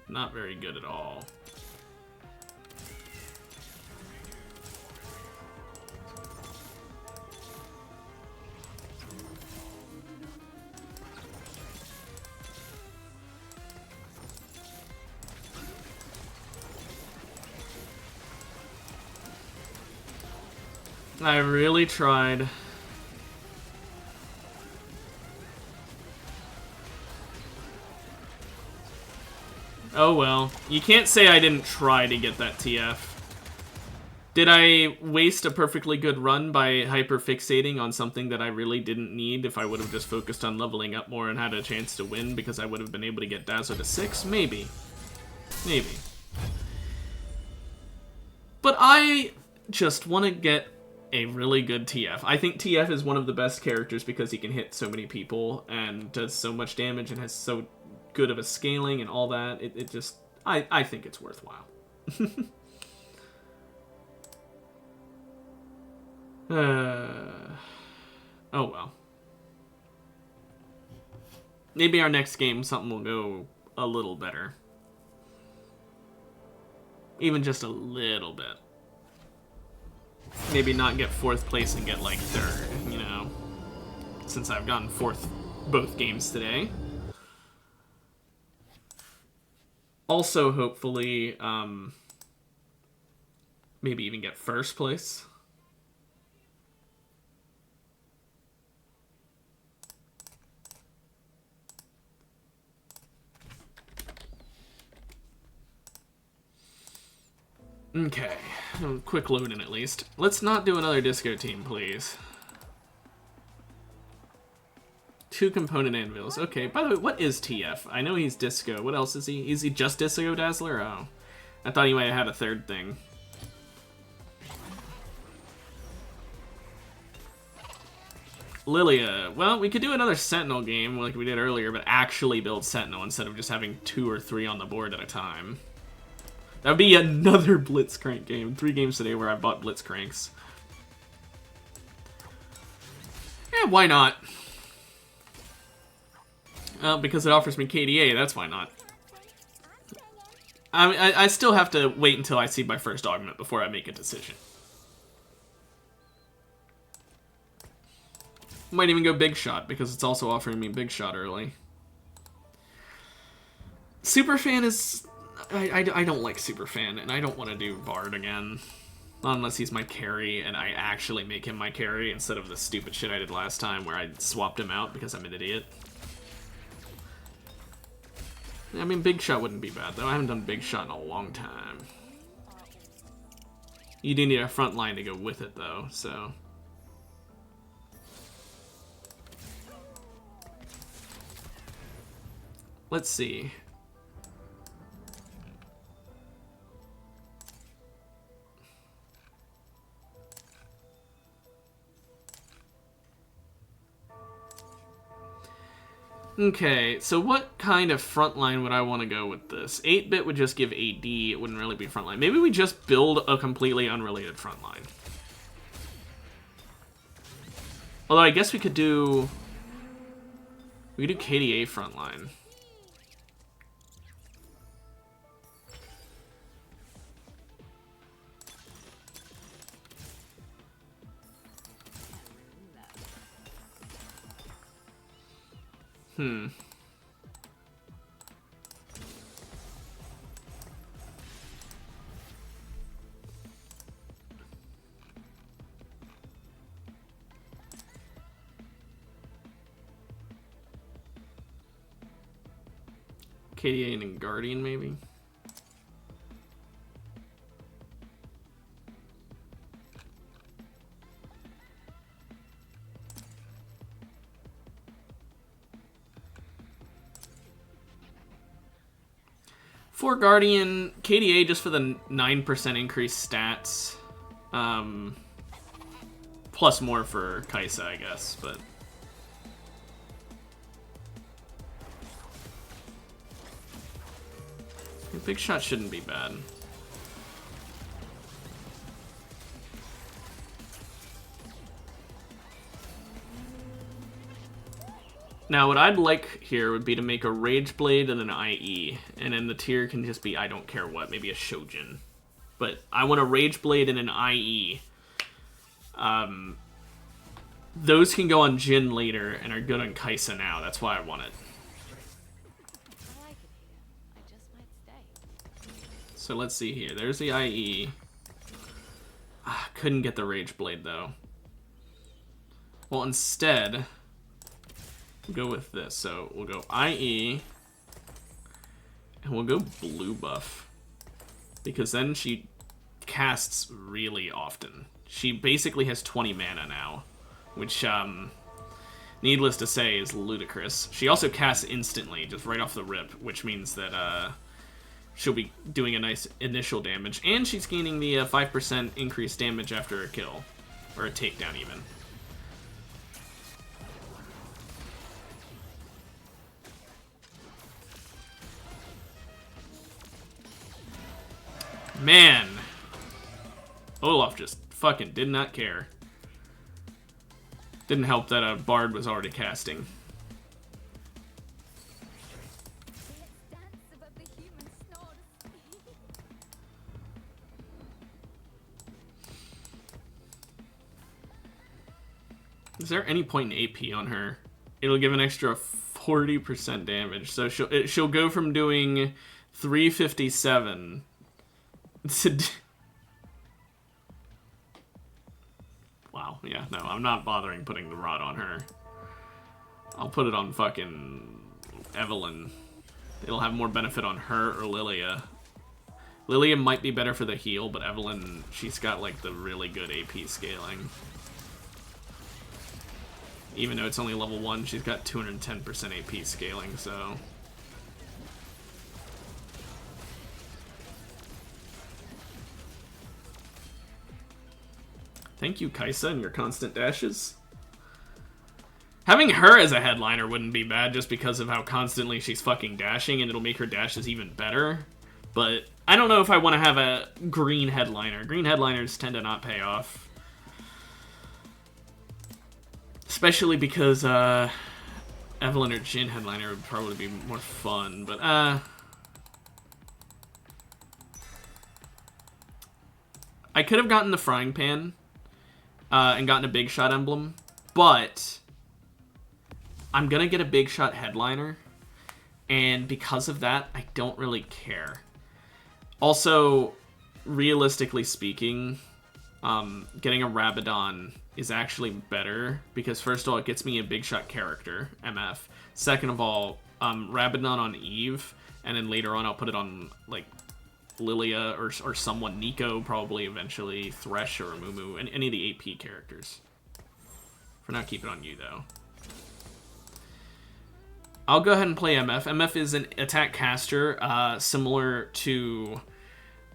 Not very good at all. I really tried. Oh well. You can't say I didn't try to get that TF. Did I waste a perfectly good run by hyper-fixating on something that I really didn't need if I would have just focused on leveling up more and had a chance to win because I would have been able to get Dazzler to 6? Maybe. Maybe. But I just want to get a really good TF. I think TF is one of the best characters because he can hit so many people and does so much damage and has so good of a scaling and all that. It just... I think it's worthwhile. Oh well. Maybe our next game something will go a little better. Even just a little bit. Maybe not get 4th place and get like 3rd, you know. Since I've gotten 4th both games today. Also, hopefully, maybe even get 1st place. Okay, quick loading at least. Let's not do another disco team, please. 2 component anvils. Okay, by the way, what is TF? I know he's disco. What else is he? Is he just disco dazzler? Oh. I thought he might have had a 3rd thing. Lilia. Well, we could do another Sentinel game like we did earlier, but actually build Sentinel instead of just having 2 or 3 on the board at a time. That would be another Blitzcrank game. 3 games today where I bought Blitzcranks. Yeah, why not? Because it offers me KDA, that's why not. I still have to wait until I see my first augment before I make a decision. Might even go Big Shot, because it's also offering me Big Shot early. Superfan is... I don't like Superfan, and I don't want to do Bard again. Not unless he's my carry, and I actually make him my carry, instead of the stupid shit I did last time, where I swapped him out because I'm an idiot. I mean, Big Shot wouldn't be bad, though. I haven't done Big Shot in a long time. You do need a front line to go with it, though, so... Let's see. Okay, so what kind of frontline would I want to go with this? 8-bit would just give AD, it wouldn't really be frontline. Maybe we just build a completely unrelated frontline. Although I guess we could do... We could do KDA frontline. KDA and Guardian, maybe? For Guardian, KDA just for the 9% increased stats. Plus more for Kaisa, I guess, but... Big Shot shouldn't be bad. Now, what I'd like here would be to make a Rage Blade and an IE, and then the tier can just be I don't care what, maybe a Shojin. But I want a Rage Blade and an IE. Those can go on Jin later and are good on Kaisa now. That's why I want it. I like it here. I just might stay. So let's see here. There's the IE. Couldn't get the Rage Blade, though. Well, instead... We'll go with this. So we'll go IE, and we'll go blue buff, because then she casts really often. She basically has 20 mana now, which, needless to say, is ludicrous. She also casts instantly, just right off the rip, which means that she'll be doing a nice initial damage, and she's gaining the 5% increased damage after a kill, or a takedown even. Man, Olaf just fucking did not care. Didn't help that a Bard was already casting. Is there any point in AP on her? It'll give an extra 40% damage. So she'll go from doing 357 to... Wow, yeah, no, I'm not bothering putting the rod on her. I'll put it on fucking Evelyn. It'll have more benefit on her or Lilia. Lilia might be better for the heal, but Evelyn, she's got like the really good AP scaling. Even though it's only level 1, she's got 210% AP scaling, so... Thank you, Kaisa, and your constant dashes. Having her as a headliner wouldn't be bad just because of how constantly she's fucking dashing, and it'll make her dashes even better. But I don't know if I want to have a green headliner. Green headliners tend to not pay off. Especially because Evelyn or Jin headliner would probably be more fun, but I could have gotten the frying pan and gotten a big shot emblem, but I'm gonna get a big shot headliner, and because of that, I don't really care. Also, realistically speaking, getting a Rabadon is actually better, because first of all, it gets me a big shot character, MF. Second of all, Rabadon on Eve, and then later on I'll put it on, like, Lilia or someone, Nico probably eventually, Thresh or Mumu, and any of the AP characters. For now, keep it on you, though. I'll go ahead and play MF. MF is an attack caster, similar to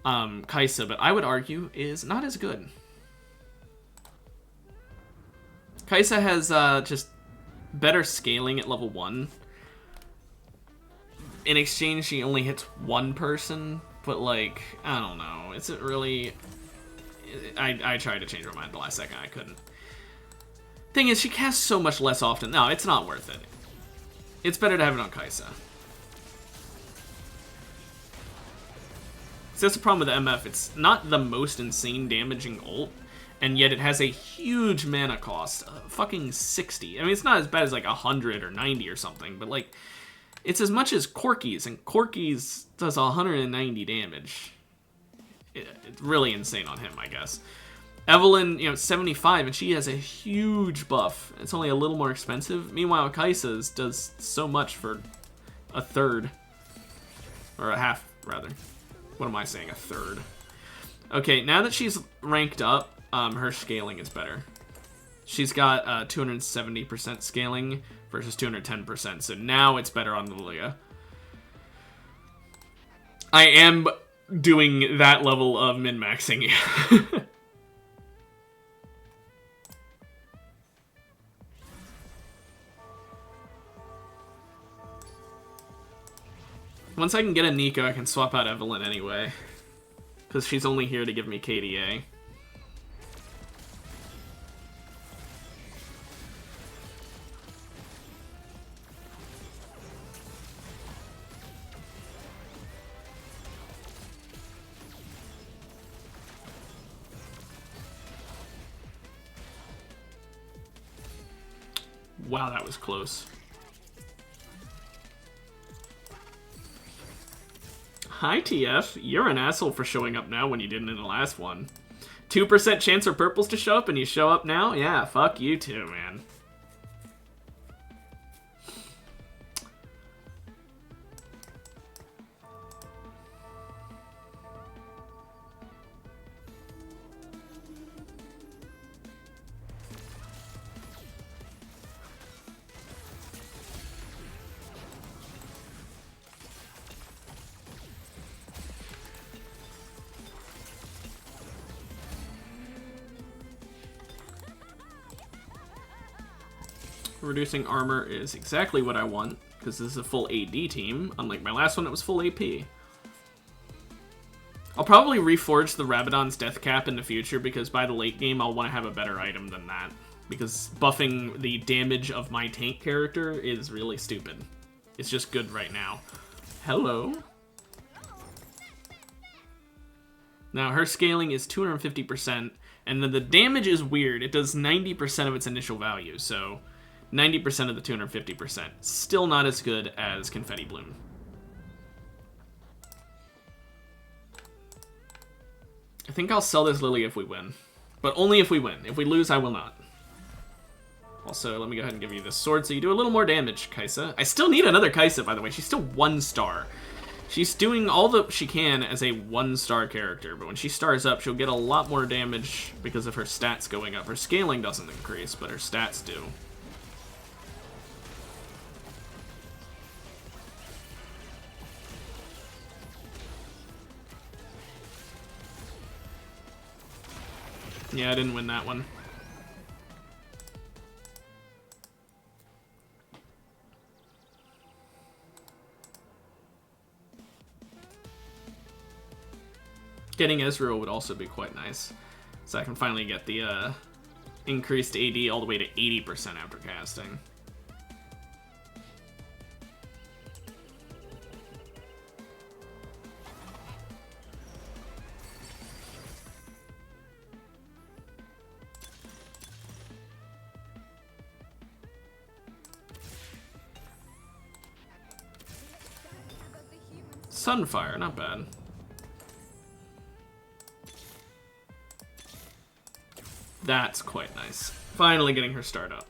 Kaisa, but I would argue is not as good. Kaisa has just better scaling at level 1. In exchange, she only hits one person, but like, I don't know. Is it really... I tried to change my mind the last second, I couldn't. Thing is, she casts so much less often. No, it's not worth it. It's better to have it on Kaisa. So that's the problem with the MF. It's not the most insane damaging ult, and yet it has a huge mana cost. Fucking 60. I mean, it's not as bad as like 100 or 90 or something, but like, it's as much as Corki's, and Corki's does 190 damage. It's really insane on him, I guess. Evelyn, 75, and she has a huge buff. It's only a little more expensive. Meanwhile, Kaisa's does so much for a third. Or a half, rather. What am I saying? A third. Okay, now that she's ranked up, her scaling is better. She's got 270% scaling versus 210%, so now it's better on Lilia. I am doing that level of min-maxing. Once I can get a Nico, I can swap out Evelyn anyway. Because she's only here to give me KDA. Wow, that was close. Hi, TF. You're an asshole for showing up now when you didn't in the last one. 2% chance for purples to show up and you show up now? Yeah, fuck you too, man. Reducing armor is exactly what I want, because this is a full AD team, unlike my last one that was full AP. I'll probably reforge the Rabadon's death cap in the future, because by the late game I'll want to have a better item than that. because buffing the damage of my tank character is really stupid. It's just good right now. Hello. Now her scaling is 250%, and then the damage is weird. It does 90% of its initial value, so 90% of the 250%. Still not as good as Confetti Bloom. I think I'll sell this Lily if we win. But only if we win. If we lose, I will not. Also, let me go ahead and give you this sword so you do a little more damage, Kaisa. I still need another Kaisa, by the way. She's still 1 star. She's doing all that she can as a 1-star character, but when she stars up, she'll get a lot more damage because of her stats going up. Her scaling doesn't increase, but her stats do. Yeah, I didn't win that one. Getting Ezreal would also be quite nice. So I can finally get the increased AD all the way to 80% after casting. Sunfire, not bad. That's quite nice. Finally getting her start up.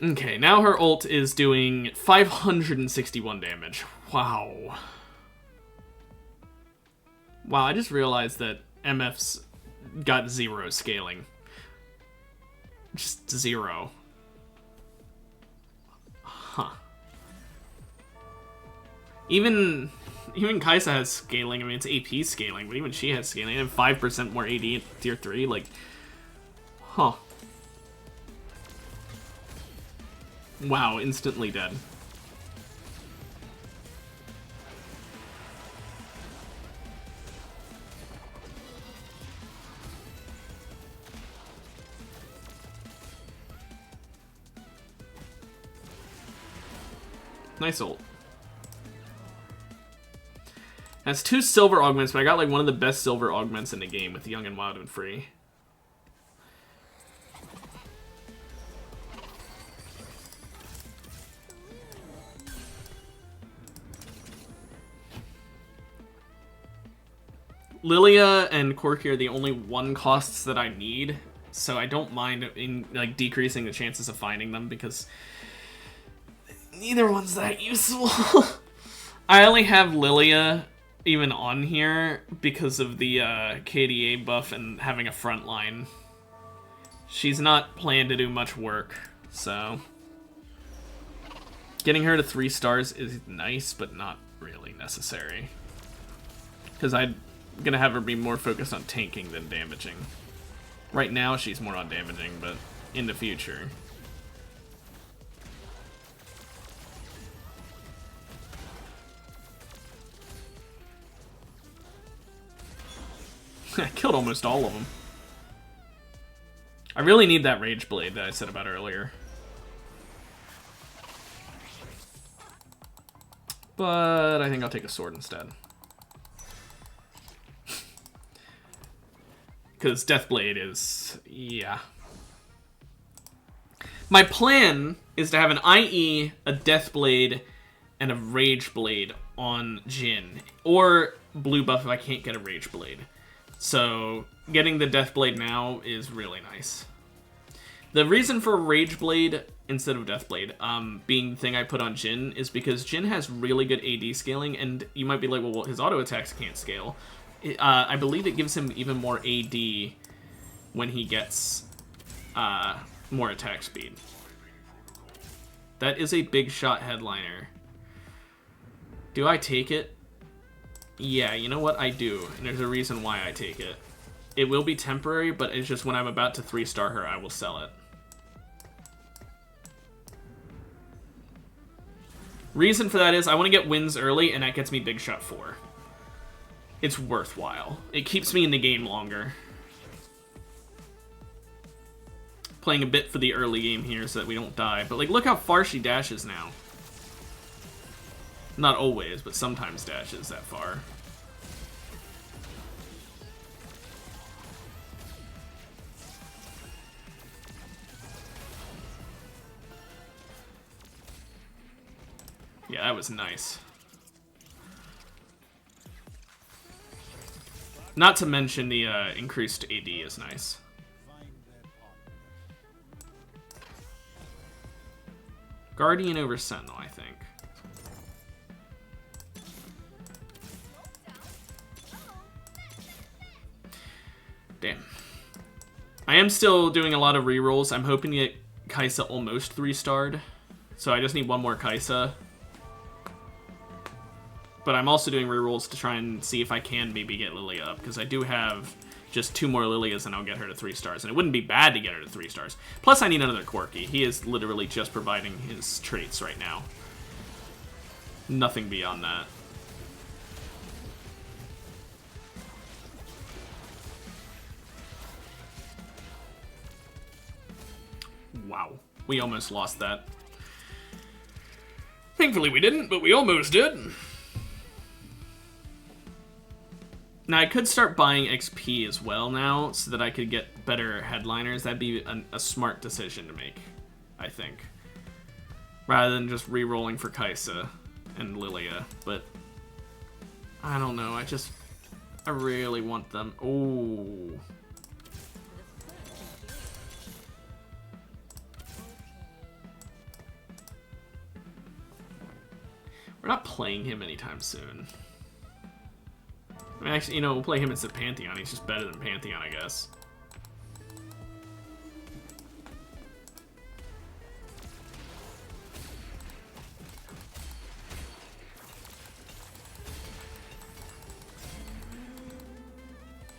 Okay, now her ult is doing 561 damage. Wow. Wow, I just realized that MF's got 0 scaling. Just 0. Huh. Even Kaisa has scaling. I mean, it's AP scaling, but even she has scaling. And 5% more AD at tier 3. Like, huh. Wow, instantly dead. Nice ult. Has 2 silver augments, but I got like one of the best silver augments in the game with Young and Wild and Free. Lilia and Corki are the only 1 costs that I need, so I don't mind in like decreasing the chances of finding them because neither one's that useful. I only have Lilia even on here because of the KDA buff and having a front line. She's not planned to do much work, so getting her to 3 stars is nice, but not really necessary. Because I'm gonna have her be more focused on tanking than damaging. Right now, she's more on damaging, but in the future. I killed almost all of them. I really need that Rage Blade that I said about earlier. But I think I'll take a sword instead. Because Deathblade is... yeah. My plan is to have an IE, a Deathblade, and a Rage Blade on Jhin. Or blue buff if I can't get a Rage Blade. So, getting the Deathblade now is really nice. The reason for Rage Blade instead of Deathblade being the thing I put on Jhin is because Jhin has really good AD scaling, and you might be like, well, his auto attacks can't scale. I believe it gives him even more AD when he gets more attack speed. That is a big shot headliner. Do I take it? Yeah, you know what? I do, and there's a reason why I take it. It will be temporary, but it's just when I'm about to 3-star her, I will sell it. Reason for that is I want to get wins early, and that gets me Big Shot 4. it's worthwhile. It keeps me in the game longer. Playing a bit for the early game here so that we don't die. But, like, look how far she dashes now. Not always, but sometimes dashes that far. Yeah, that was nice. Not to mention the increased AD is nice. Guardian over Sentinel, I think. Damn. I am still doing a lot of rerolls. I'm hoping to get Kaisa almost 3-starred. So I just need one more Kaisa. But I'm also doing rerolls to try and see if I can maybe get Lilia up, because I do have just 2 more Lilias and I'll get her to 3 stars. And it wouldn't be bad to get her to 3 stars. Plus I need another Corki. He is literally just providing his traits right now. Nothing beyond that. Wow. We almost lost that. Thankfully we didn't, but we almost did. Now, I could start buying XP as well now, so that I could get better headliners. That'd be a smart decision to make, I think. Rather than just re-rolling for Kaisa and Lilia. But, I don't know, I really want them. Oh. We're not playing him anytime soon. I mean, actually, you know, we'll play him instead of Pantheon. He's just better than Pantheon, I guess.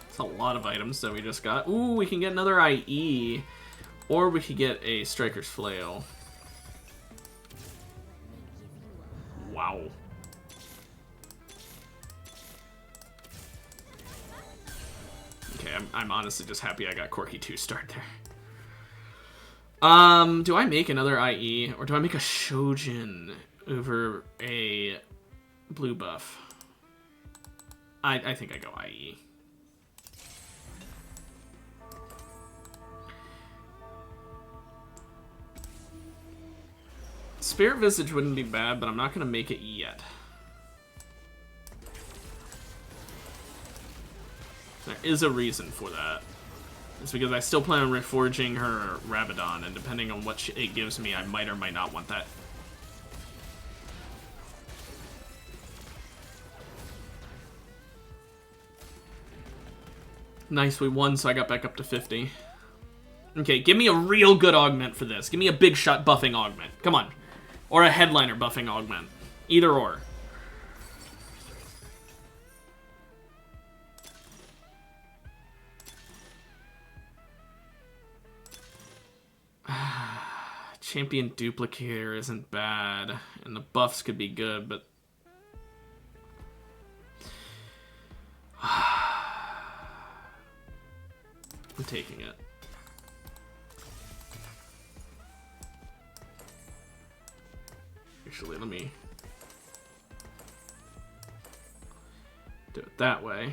It's a lot of items that we just got. Ooh, we can get another IE. Or we could get a Striker's Flail. Wow. Okay, I'm honestly just happy I got Corki 2-starred there. Do I make another IE, or do I make a Shojin over a blue buff? I think I go IE. Spirit Visage wouldn't be bad, but I'm not going to make it yet. There is a reason for that. It's because I still plan on reforging her Rabadon, and depending on what it gives me, I might or might not want that. Nice, we won, so I got back up to 50. Okay, give me a real good augment for this. Give me a big shot buffing augment. Come on. Or a headliner buffing augment. Either or. Champion Duplicator isn't bad. And the buffs could be good, but... I'm taking it. Actually, let me do it that way.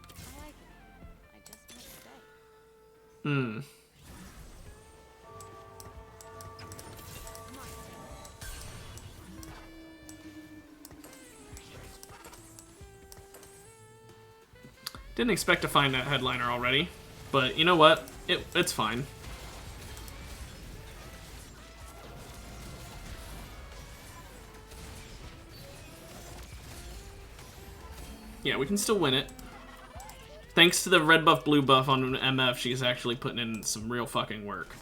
I like it. I just might stay. Hmm. Didn't expect to find that headliner already, but you know what? It's fine. Yeah, we can still win it. Thanks to the red buff, blue buff on MF, she's actually putting in some real fucking work.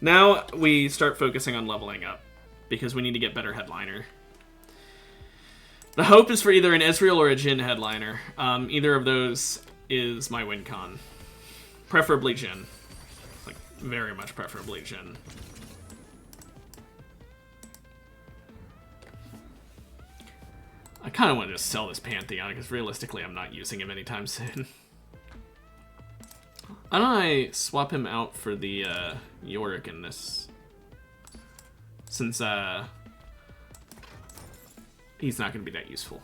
Now we start focusing on leveling up, because we need to get better headliner. The hope is for either an Ezreal or a Jhin headliner. Either of those is my win con. Preferably Jhin. Like, very much preferably Jhin. I kind of want to just sell this Pantheon, because realistically I'm not using him anytime soon. Why don't I swap him out for the Yorick in this? Since he's not going to be that useful.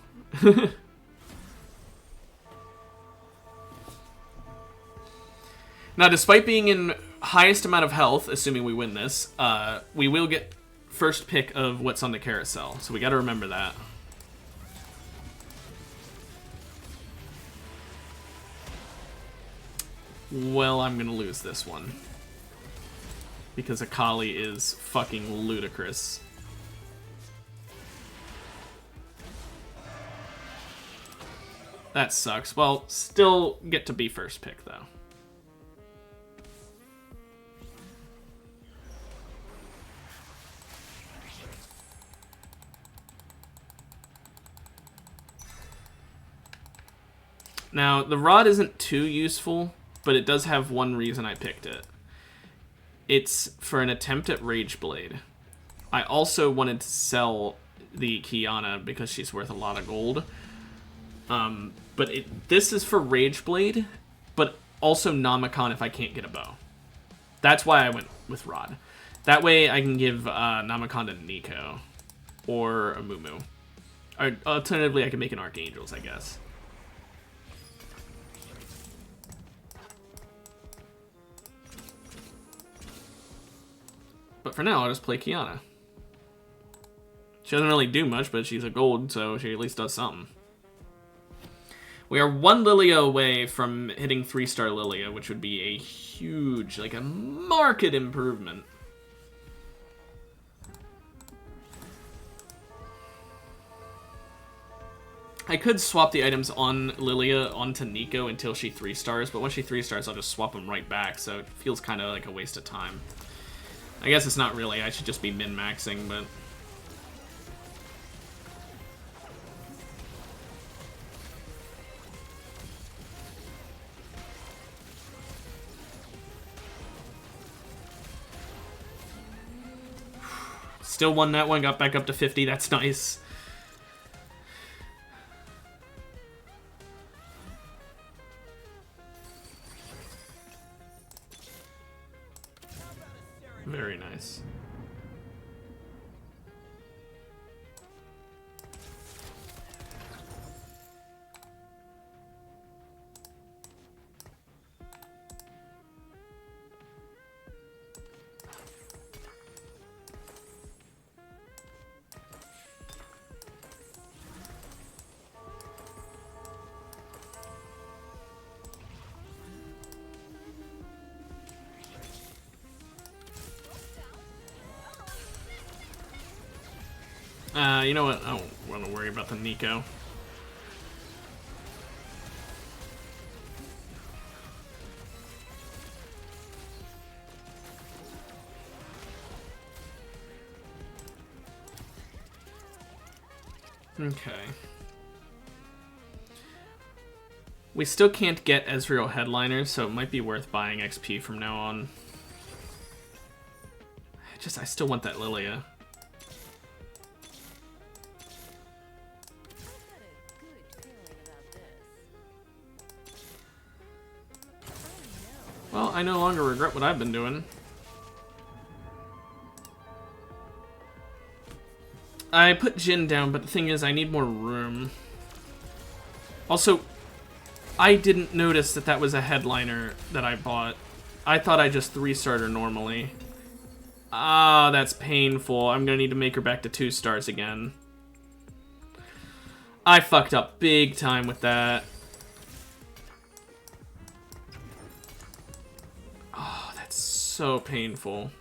Now, despite being in highest amount of health, assuming we win this, we will get first pick of what's on the carousel. So we got to remember that. Well, I'm going to lose this one. Because Akali is fucking ludicrous. That sucks. Well, still get to be first pick, though. Now, the rod isn't too useful, but it does have one reason I picked it. It's for an attempt at Rage Blade. I also wanted to sell the Kiana because she's worth a lot of gold. But this is for Rage Blade, but also Namikon if I can't get a bow. That's why I went with Rod. That way I can give Namikon to Nico or a Mumu. Or alternatively, I can make an Archangels, I guess. But for now, I'll just play Kiana. She doesn't really do much, but she's a gold, so she at least does something. We are one Lilia away from hitting 3-star Lilia, which would be a huge, like a market improvement. I could swap the items on Lilia onto Nico until she 3-stars, but once she 3-stars, I'll just swap them right back, so it feels kind of like a waste of time. I guess it's not really, I should just be min-maxing, but... Still won that one, got back up to 50, that's nice. Very nice. You know what? I don't want to worry about the Nico. Okay. We still can't get Ezreal headliners, so it might be worth buying XP from now on. I still want that Lilia. Well, I no longer regret what I've been doing. I put Jhin down, but the thing is, I need more room. Also, I didn't notice that that was a headliner that I bought. I thought I just 3-starred her normally. Ah, that's painful. I'm gonna need to make her back to 2 stars again. I fucked up big time with that. Oh, that's so painful.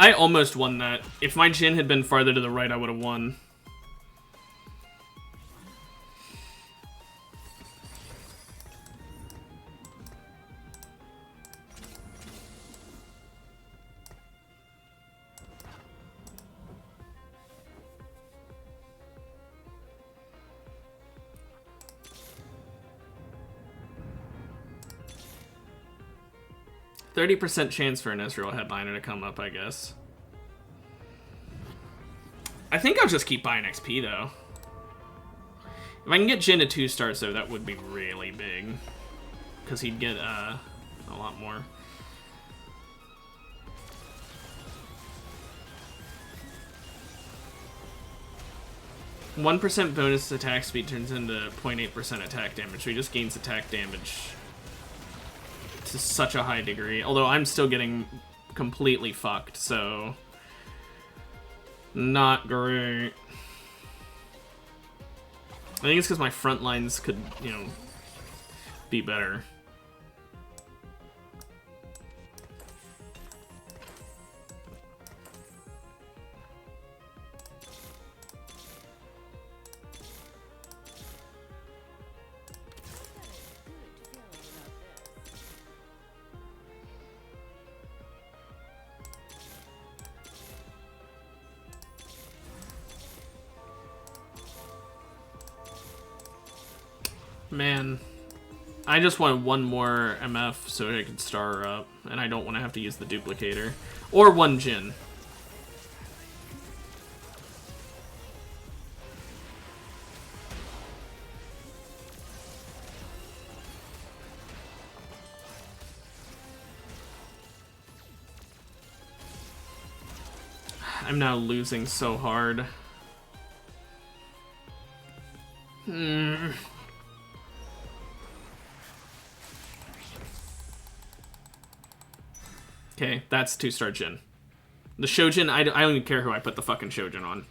I almost won that. If my Jhin had been farther to the right, I would have won. %30 chance for an Ezreal headliner to come up, I guess. I think I'll just keep buying XP, though. If I can get Jhin to 2 stars, though, that would be really big. Because he'd get a lot more. %1 bonus attack speed turns into 0.8% attack damage, so he just gains attack damage to such a high degree. Although I'm still getting completely fucked, so not great. I think it's because my front lines could, you know, be better. Man, I just want one more MF so I can star her up, and I don't want to have to use the duplicator. Or one Jhin. I'm now losing so hard. Okay, that's 2-star Jhin. The Shojin, I don't even care who I put the fucking Shojin on.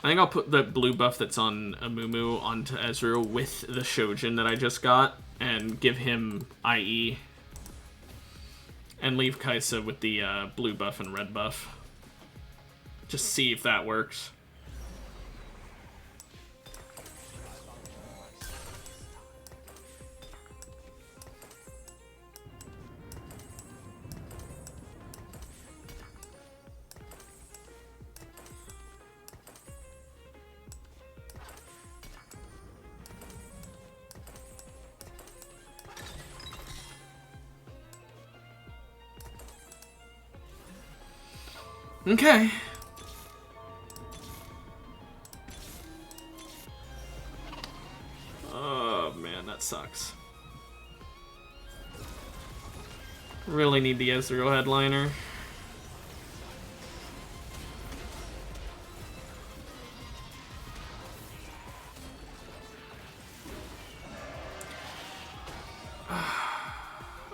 I think I'll put the blue buff that's on Amumu onto Ezreal with the Shojin that I just got, and give him IE. And leave Kaisa with the blue buff and red buff. Just see if that works. Okay. Oh man, that sucks. Really need the Ezreal headliner.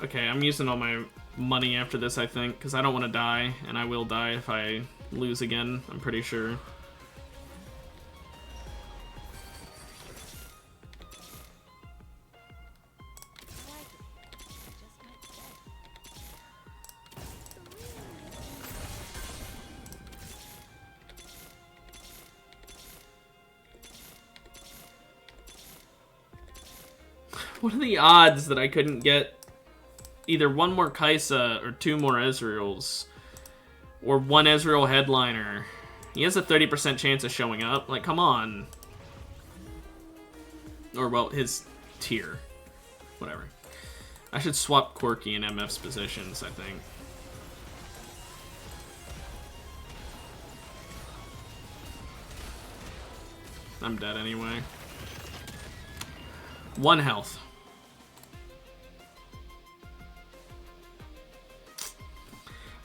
Okay, I'm using all my money after this, I think, because I don't want to die, and I will die if I lose again, I'm pretty sure. What are the odds that I couldn't get either one more Kaisa or 2 more Ezreals? Or 1 Ezreal headliner? He has a 30% chance of showing up. Like, come on. Or, well, his tier. Whatever. I should swap Quirky and MF's positions, I think. I'm dead anyway. 1 health.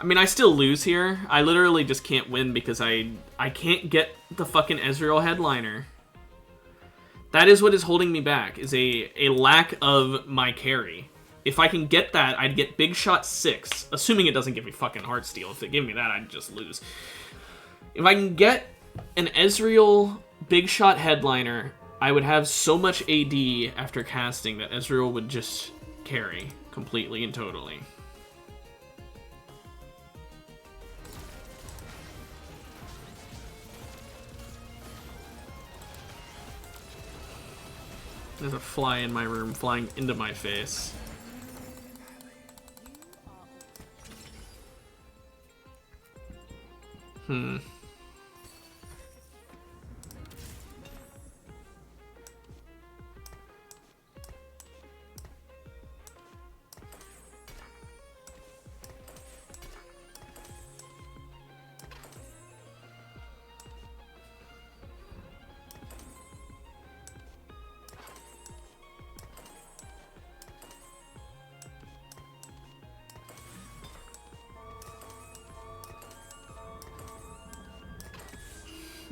I mean, I still lose here. I literally just can't win because I can't get the fucking Ezreal headliner. That is what is holding me back, is a lack of my carry. If I can get that, I'd get Big Shot 6, assuming it doesn't give me fucking Heartsteel. If it gave me that, I'd just lose. If I can get an Ezreal Big Shot headliner, I would have so much AD after casting that Ezreal would just carry completely and totally. There's a fly in my room flying into my face.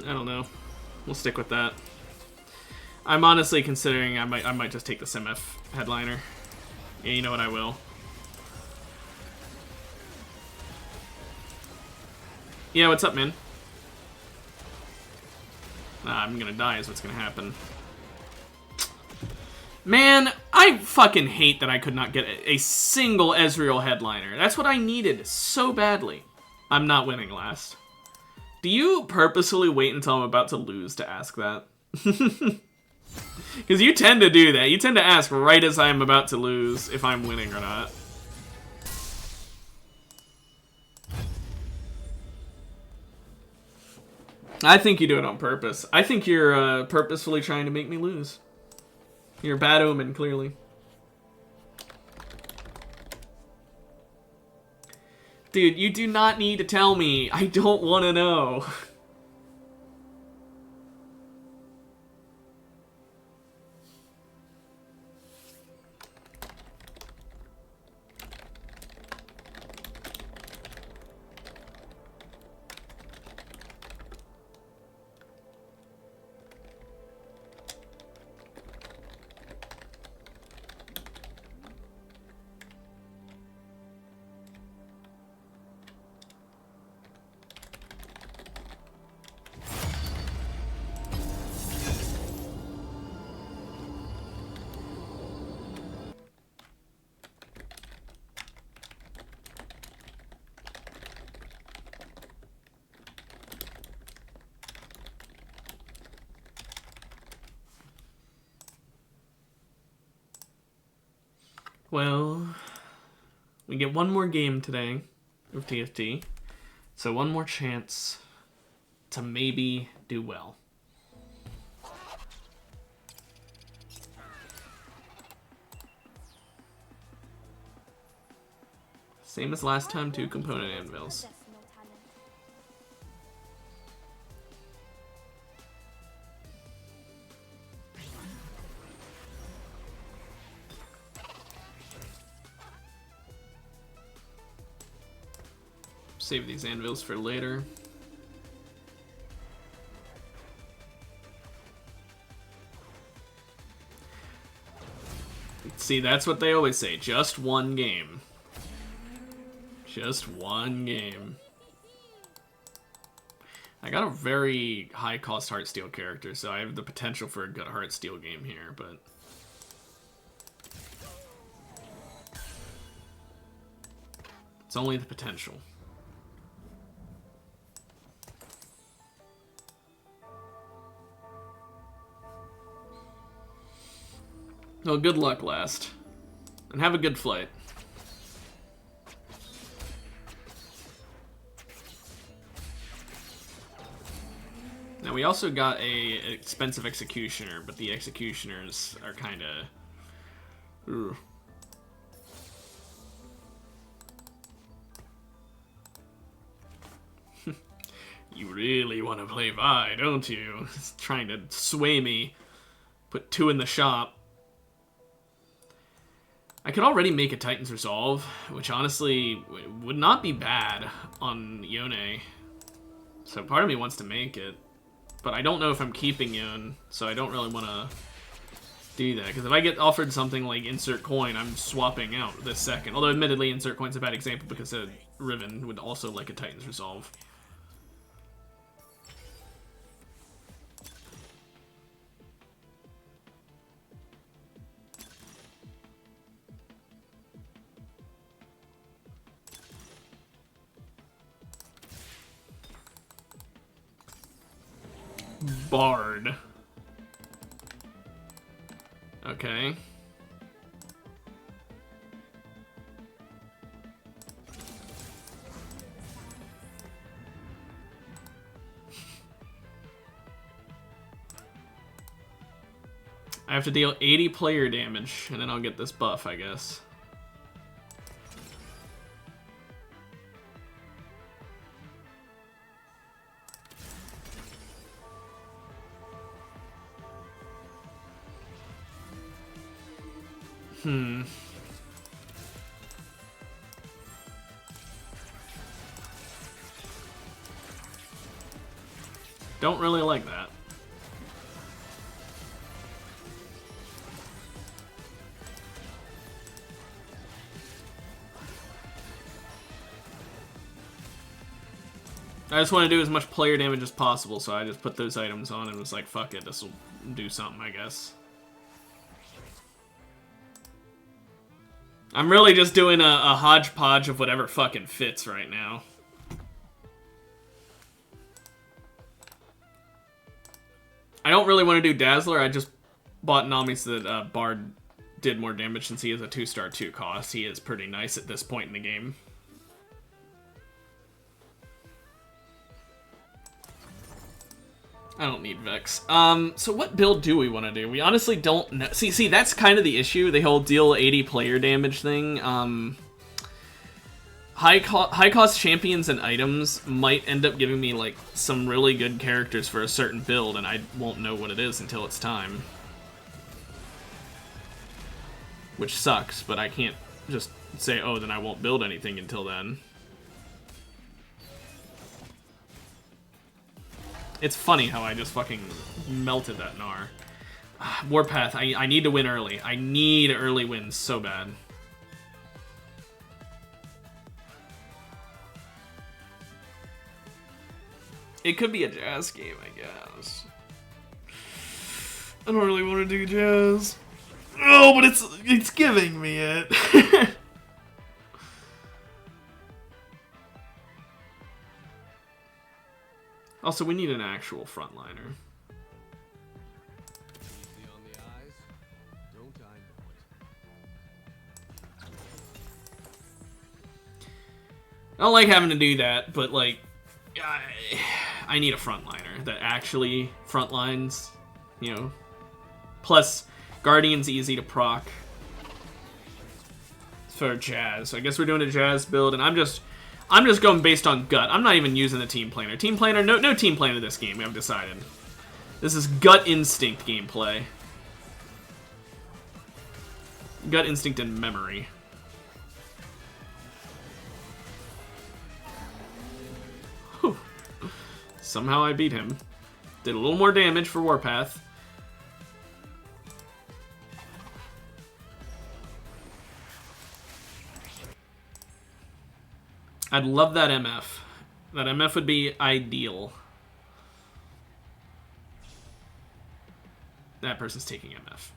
I don't know. We'll stick with that. I'm honestly considering I might just take the SimF headliner. Yeah, you know what, I will. Yeah, what's up, man? I'm gonna die is what's gonna happen. Man, I fucking hate that I could not get a single Ezreal headliner. That's what I needed so badly. I'm not winning last. Do you purposefully wait until I'm about to lose to ask that? Because you tend to do that. You tend to ask right as I'm about to lose if I'm winning or not. I think you do it on purpose. I think you're purposefully trying to make me lose. You're a bad omen, clearly. Dude, you do not need to tell me. I don't want to know. Well, we get one more game today of TFT, so one more chance to maybe do well. Same as last time, 2 component anvils. Save these anvils for later. See, that's what they always say. Just one game. Just one game. I got a very high-cost Heartsteel character, so I have the potential for a good Heartsteel game here, but... it's only the potential. Well, good luck last. And have a good flight. Now, we also got a expensive Executioner, but the Executioners are kind of... You really want to play Vi, don't you? It's trying to sway me. Put 2 in the shop. I could already make a Titan's Resolve, which honestly would not be bad on Yone. So part of me wants to make it. But I don't know if I'm keeping Yone, so I don't really want to do that. Because if I get offered something like Insert Coin, I'm swapping out this second. Although admittedly, Insert Coin's a bad example because Riven would also like a Titan's Resolve. Bard. Okay. I have to deal 80 player damage, and then I'll get this buff, I guess. Don't really like that. I just want to do as much player damage as possible, so I just put those items on and was like, fuck it, this will do something, I guess. I'm really just doing a hodgepodge of whatever fucking fits right now. I don't really want to do Dazzler, I just bought Nami so that Bard did more damage since he is a 2-star 2 cost. He is pretty nice at this point in the game. I don't need Vex. So what build do we want to do? We honestly don't know. See, that's kind of the issue, the whole deal 80 player damage thing. High cost champions and items might end up giving me, like, some really good characters for a certain build, and I won't know what it is until it's time. Which sucks, but I can't just say, oh, then I won't build anything until then. It's funny how I just fucking melted that Gnar. Warpath, I need to win early. I need early wins so bad. It could be a Jazz game, I guess. I don't really want to do Jazz. Oh, but it's giving me it. Also, we need an actual frontliner. I don't like having to do that, but like, I need a frontliner that actually frontlines, you know. Plus, Guardian's easy to proc for Jazz. So I guess we're doing a Jazz build, and I'm just going based on gut. I'm not even using the team planner. Team planner, no team planner this game, I've decided. This is gut instinct gameplay. Gut instinct and memory. Whew. Somehow I beat him. Did a little more damage for Warpath. I'd love that MF. That MF would be ideal. That person's taking MF.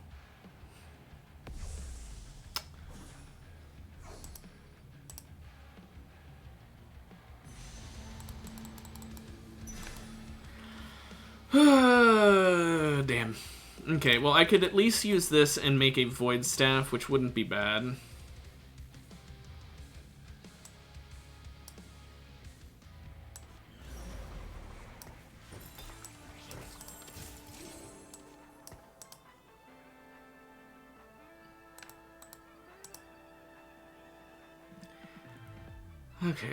Damn. Okay, well, I could at least use this and make a Void Staff, which wouldn't be bad. Okay.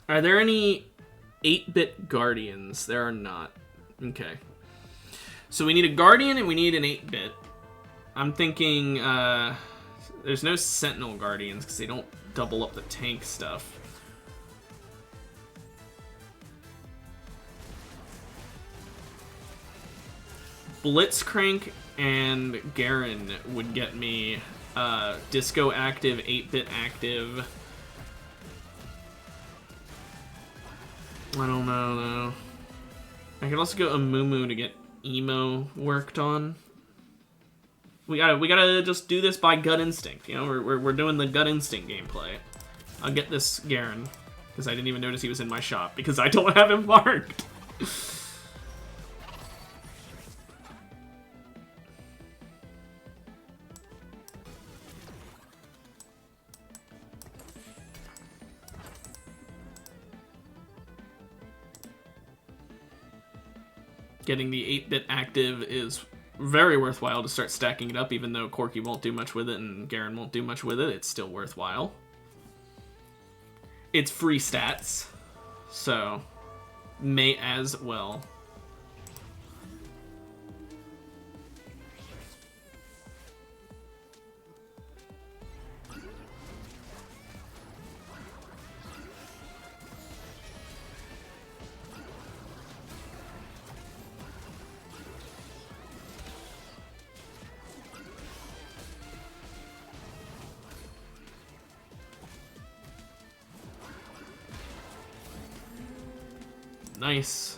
Are there any 8-bit Guardians? There are not. Okay. So we need a Guardian and we need an 8-bit. I'm thinking, there's no Sentinel Guardians because they don't double up the tank stuff. Blitzcrank and Garen would get me Disco active, 8-bit active. I don't know though. I could also go Amumu to get Emo worked on. We gotta just do this by gut instinct. You know, we're doing the gut instinct gameplay. I'll get this Garen, because I didn't even notice he was in my shop, because I don't have him marked. Getting the 8-bit active is very worthwhile to start stacking it up, even though Corky won't do much with it and Garen won't do much with it. It's still worthwhile. It's free stats, so may as well. Nice.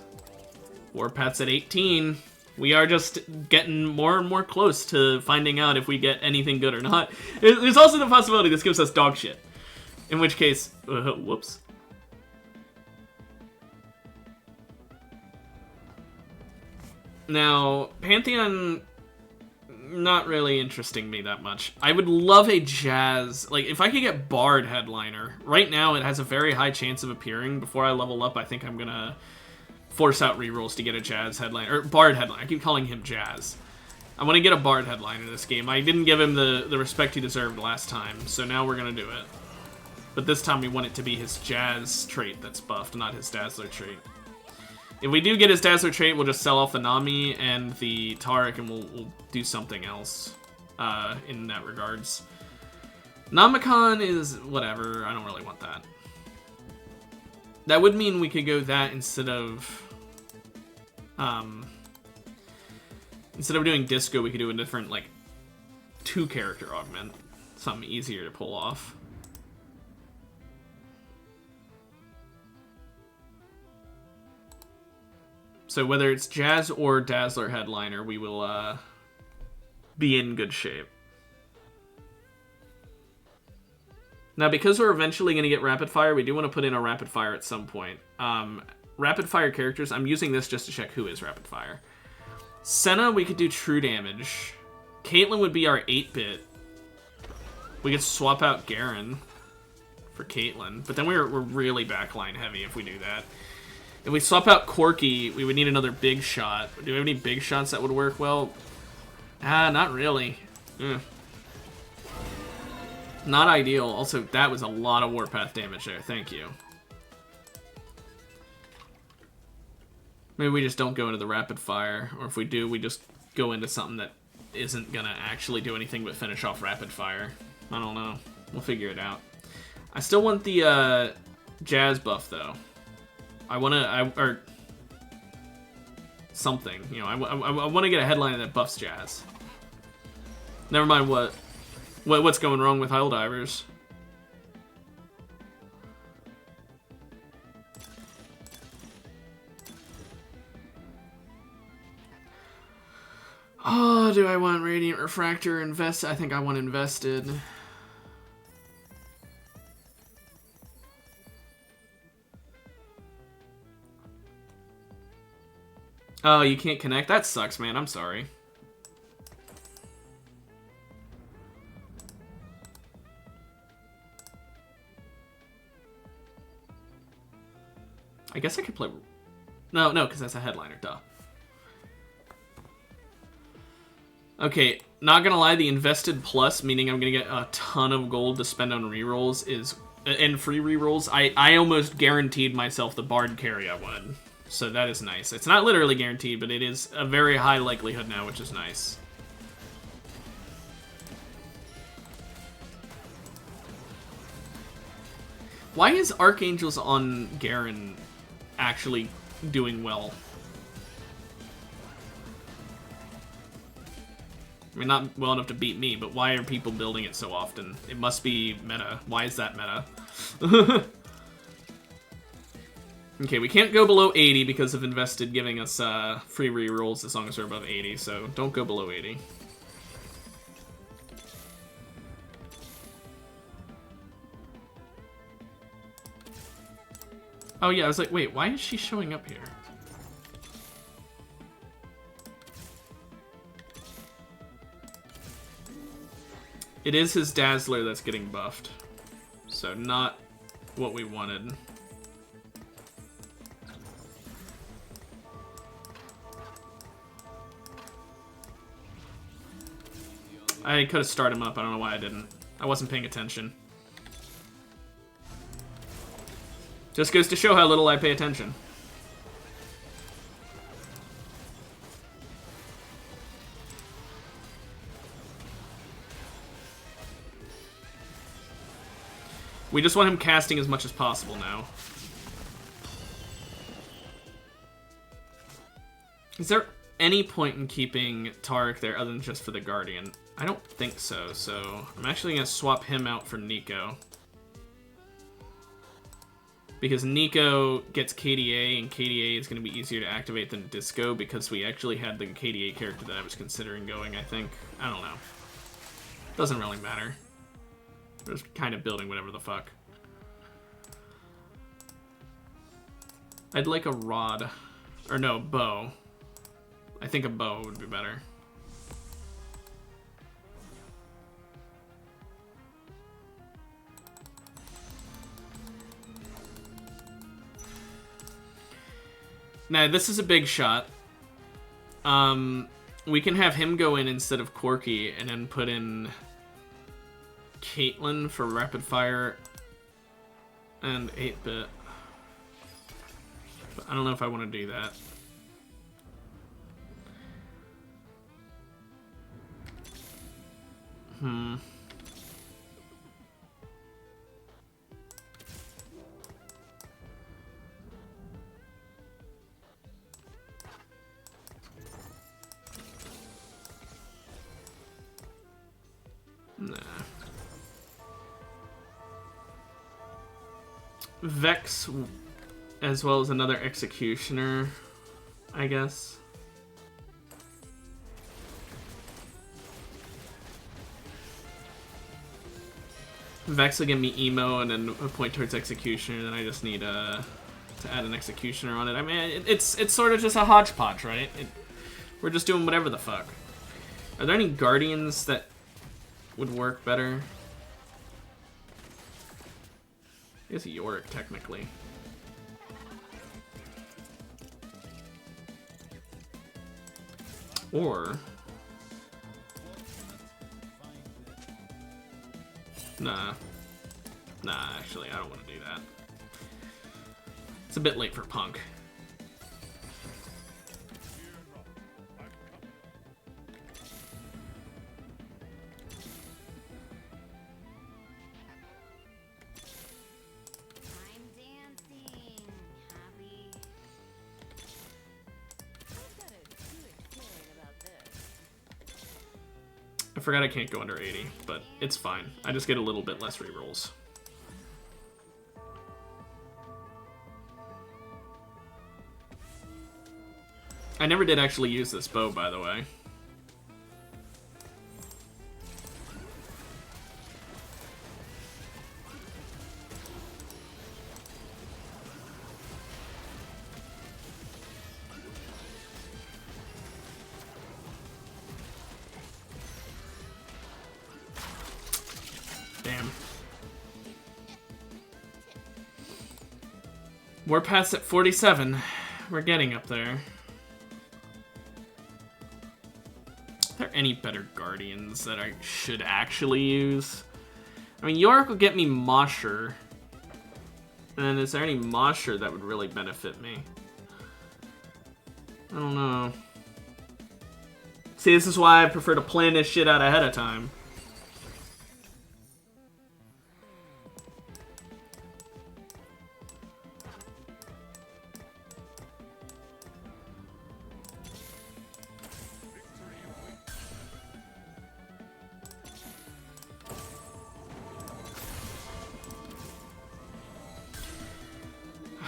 Warpath's at 18. We are just getting more and more close to finding out if we get anything good or not. There's also the possibility this gives us dog shit. In which case, whoops. Now, Pantheon, not really interesting me that much. I would love a Jazz, like if I could get Bard headliner. Right now it has a very high chance of appearing. Before I level up, I think I'm gonna force out rerolls to get a Jazz headliner, or Bard headliner. I keep calling him Jazz. I want to get a Bard headliner this game. I didn't give him the respect he deserved last time, so now we're gonna do it. But this time we want it to be his Jazz trait that's buffed, not his Dazzler trait. If we do get his Dazzler trait, we'll just sell off the Nami and the Taric, and we'll do something else in that regards. Namicon is whatever. I don't really want that. That would mean we could go that instead of doing Disco, we could do a different, like, 2-character augment. Something easier to pull off. So whether it's Jazz or Dazzler headliner, we will be in good shape. Now, because we're eventually going to get Rapid Fire, we do want to put in a Rapid Fire at some point. Rapid Fire characters, I'm using this just to check who is Rapid Fire. Senna, we could do true damage. Caitlyn would be our 8-bit. We could swap out Garen for Caitlyn, but then we're really backline heavy if we do that. If we swap out Corky, we would need another big shot. Do we have any big shots that would work well? Not really. Not ideal. Also, that was a lot of Warpath damage there. Thank you. Maybe we just don't go into the Rapid Fire, or if we do, we just go into something that isn't gonna actually do anything but finish off Rapid Fire. I don't know. We'll figure it out. I still want the Jazz buff, though. or something. You know, I want to get a headliner that buffs Jazz. Never mind what's going wrong with Helldivers. Oh, do I want Radiant Refractor invest? I think I want invested. Oh, you can't connect? That sucks, man. I'm sorry. I guess I could play... No, because that's a headliner, duh. Okay, not gonna lie, the invested plus, meaning I'm gonna get a ton of gold to spend on rerolls, and free rerolls, I almost guaranteed myself the Bard carry I wanted. So that is nice. It's not literally guaranteed, but it is a very high likelihood now, which is nice. Why is Archangels on Garen actually doing well? I mean, not well enough to beat me, but why are people building it so often? It must be meta. Why is that meta? Okay, we can't go below 80 because of Invested giving us free rerolls as long as we're above 80, so don't go below 80. Oh yeah, I was like, wait, why is she showing up here? It is his Dazzler that's getting buffed. So not what we wanted. I could have started him up. I don't know why I didn't. I wasn't paying attention. Just goes to show how little I pay attention. We just want him casting as much as possible now. Is there any point in keeping Tarek there other than just for the Guardian? I don't think so, so I'm actually going to swap him out for Nico. Because Nico gets KDA, and KDA is going to be easier to activate than Disco, because we actually had the KDA character that I was considering going, I think. I don't know. Doesn't really matter. We're just kind of building whatever the fuck. I'd like a rod. Or no, bow. I think a bow would be better. Now, this is a big shot. We can have him go in instead of Corky, and then put in Caitlyn for rapid fire and 8-bit. But I don't know if I want to do that. Nah. Vex, as well as another Executioner, I guess. Vex will give me Emo and then a point towards Executioner, and then I just need to add an Executioner on it. I mean, it's sort of just a hodgepodge, right? We're just doing whatever the fuck. Are there any Guardians that would work better? I guess Yorick, technically. Or... Nah. Nah, actually, I don't want to do that. It's a bit late for Punk. I'm dancing, happy. I've got a good feeling about this. I forgot I can't go under 80, but it's fine. I just get a little bit less rerolls. I never did actually use this bow, by the way. Damn. We're past at 47. We're getting up there. Are there any better Guardians that I should actually use? I mean, Yorick will get me Mosher. And is there any Mosher that would really benefit me? I don't know. See, this is why I prefer to plan this shit out ahead of time.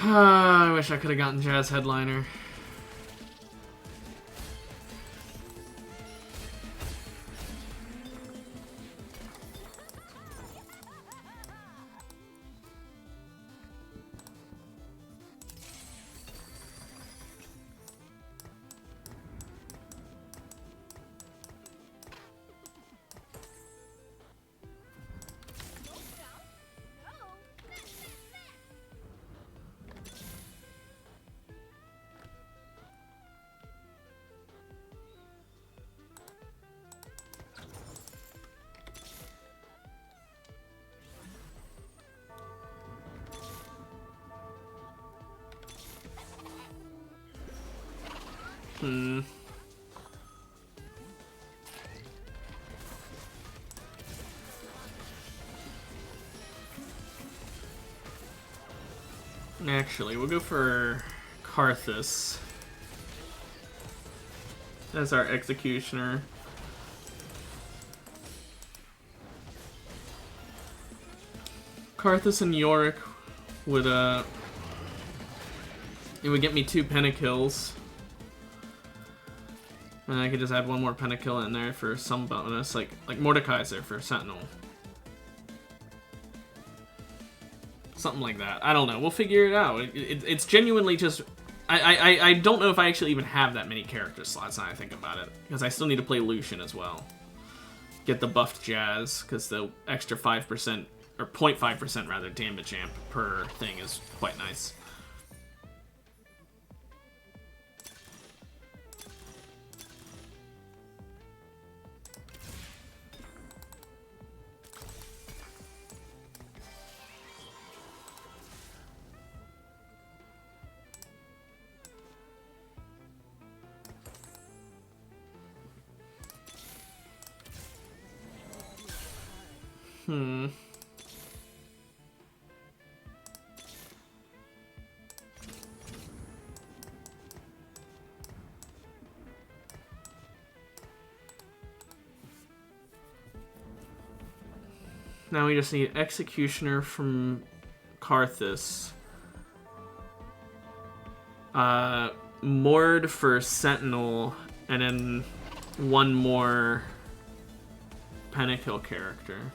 I wish I could have gotten Jazz Headliner. Hmm. Actually, we'll go for Karthus as our executioner. Karthus and Yorick would it would get me 2 pentakills. And I could just add 1 more pentakill in there for some bonus, like Mordekaiser for Sentinel. Something like that. I don't know. We'll figure it out. It's genuinely just... I don't know if I actually even have that many character slots now I think about it. Because I still need to play Lucian as well. Get the buffed Jazz, because the extra 5%, or 0.5% rather, damage amp per thing is quite nice. Now we just need Executioner from Karthus. Mord for Sentinel, and then 1 more Pentakill character.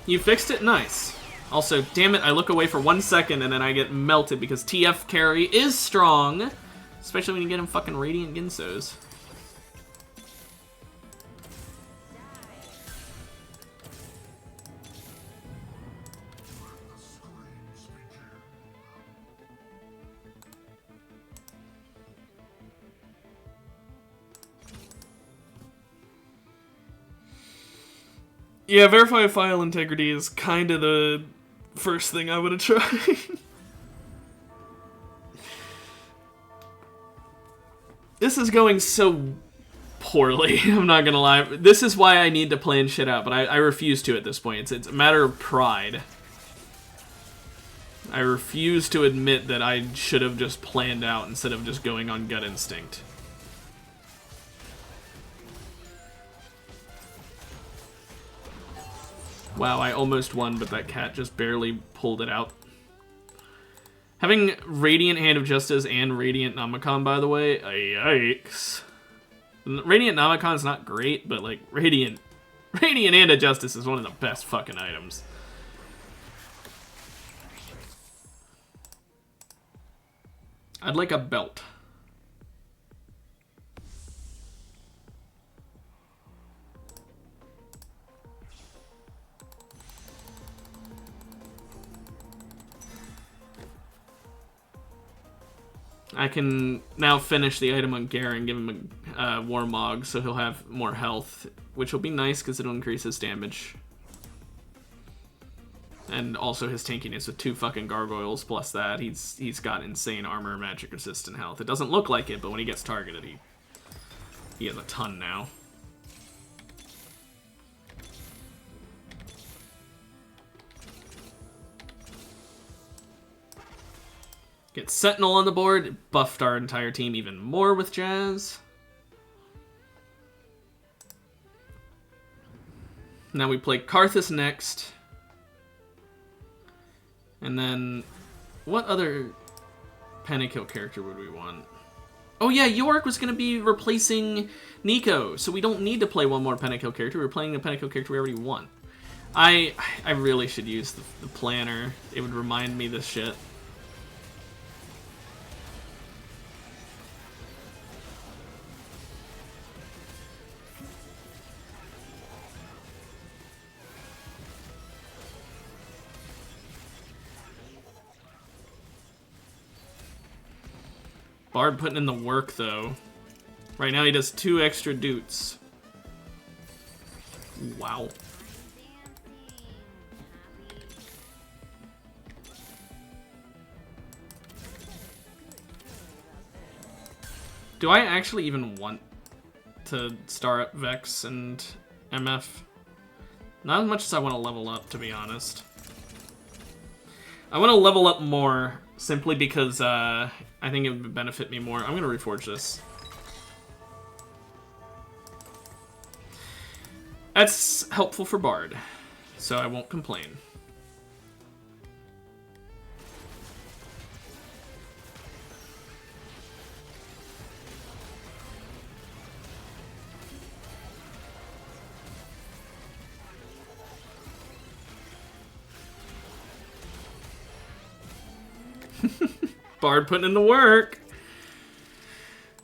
You fixed it? Nice. Also, damn it, I look away for 1 second and then I get melted because TF carry is strong. Especially when you get him fucking Radiant Ginsos. Yeah, verify file integrity is kind of the first thing I would have tried. This is going so poorly, I'm not gonna lie. This is why I need to plan shit out, but I refuse to at this point. It's a matter of pride. I refuse to admit that I should have just planned out instead of just going on gut instinct. Wow, I almost won, but that cat just barely pulled it out. Having Radiant Hand of Justice and Radiant Namicon, by the way, yikes. Radiant Namicon's not great, but like Radiant Hand of Justice is one of the best fucking items. I'd like a belt. I can now finish the item on Garen, give him a Warmog, so he'll have more health, which will be nice because it'll increase his damage. And also his tankiness with 2 fucking gargoyles, plus that, he's got insane armor, magic resistant health. It doesn't look like it, but when he gets targeted, he has a ton now. Get Sentinel on the board, buffed our entire team even more with Jazz. Now we play Karthus next. And then, what other Pentakill character would we want? Oh yeah, Yorick was going to be replacing Nico, so we don't need to play 1 more Pentakill character. We're playing the Pentakill character we already won. I really should use the planner. It would remind me of this shit. Bard putting in the work, though. Right now he does 2 extra doots. Wow. Do I actually even want to start Vex and MF? Not as much as I want to level up, to be honest. I want to level up more, simply because I think it would benefit me more. I'm going to reforge this. That's helpful for Bard, so I won't complain. Bard putting in the work.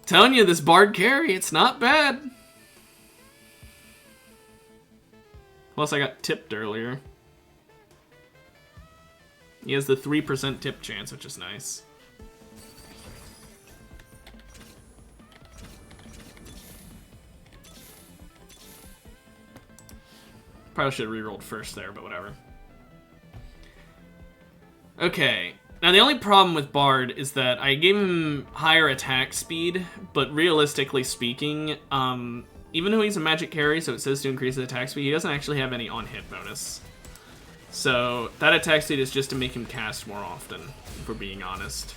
Telling you, this Bard carry, it's not bad. Plus, I got tipped earlier. He has the 3% tip chance, which is nice. Probably should have rerolled first there, but whatever. Okay. Now, the only problem with Bard is that I gave him higher attack speed, but realistically speaking, even though he's a magic carry, so it says to increase his attack speed, he doesn't actually have any on-hit bonus. So that attack speed is just to make him cast more often, if we're being honest.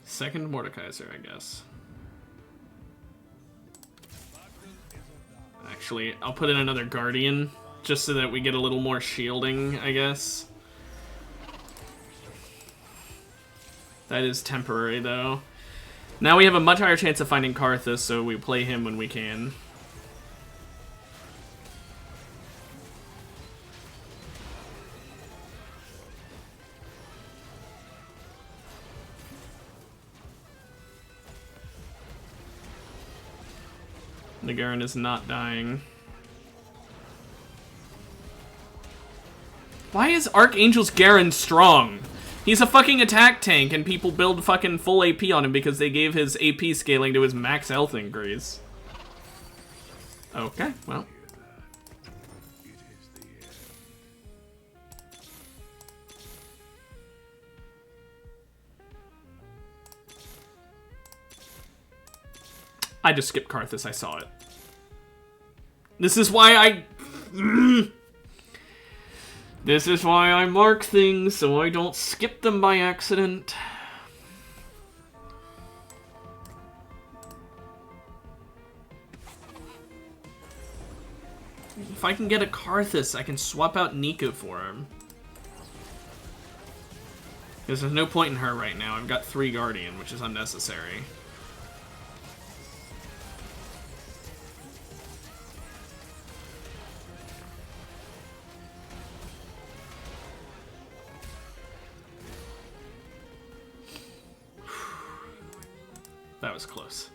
Second Mordekaiser, I guess. Actually, I'll put in another Guardian, just so that we get a little more shielding, I guess. That is temporary, though. Now we have a much higher chance of finding Karthus, so we play him when we can. The Garen is not dying. Why is Archangel's Garen strong? He's a fucking attack tank, and people build fucking full AP on him because they gave his AP scaling to his max health increase. Okay, well. I just skipped Karthus, I saw it. This is why I... This is why I mark things, so I don't skip them by accident. If I can get a Karthus, I can swap out Nico for him. Because there's no point in her right now. I've got 3 Guardian, which is unnecessary. That was close.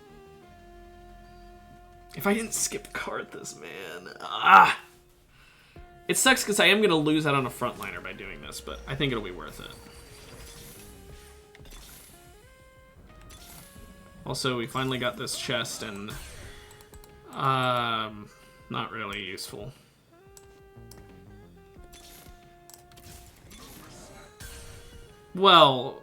If I didn't skip Karthus, man. Ah! It sucks because I am going to lose out on a frontliner by doing this, but I think it'll be worth it. Also, we finally got this chest, and... not really useful. Well...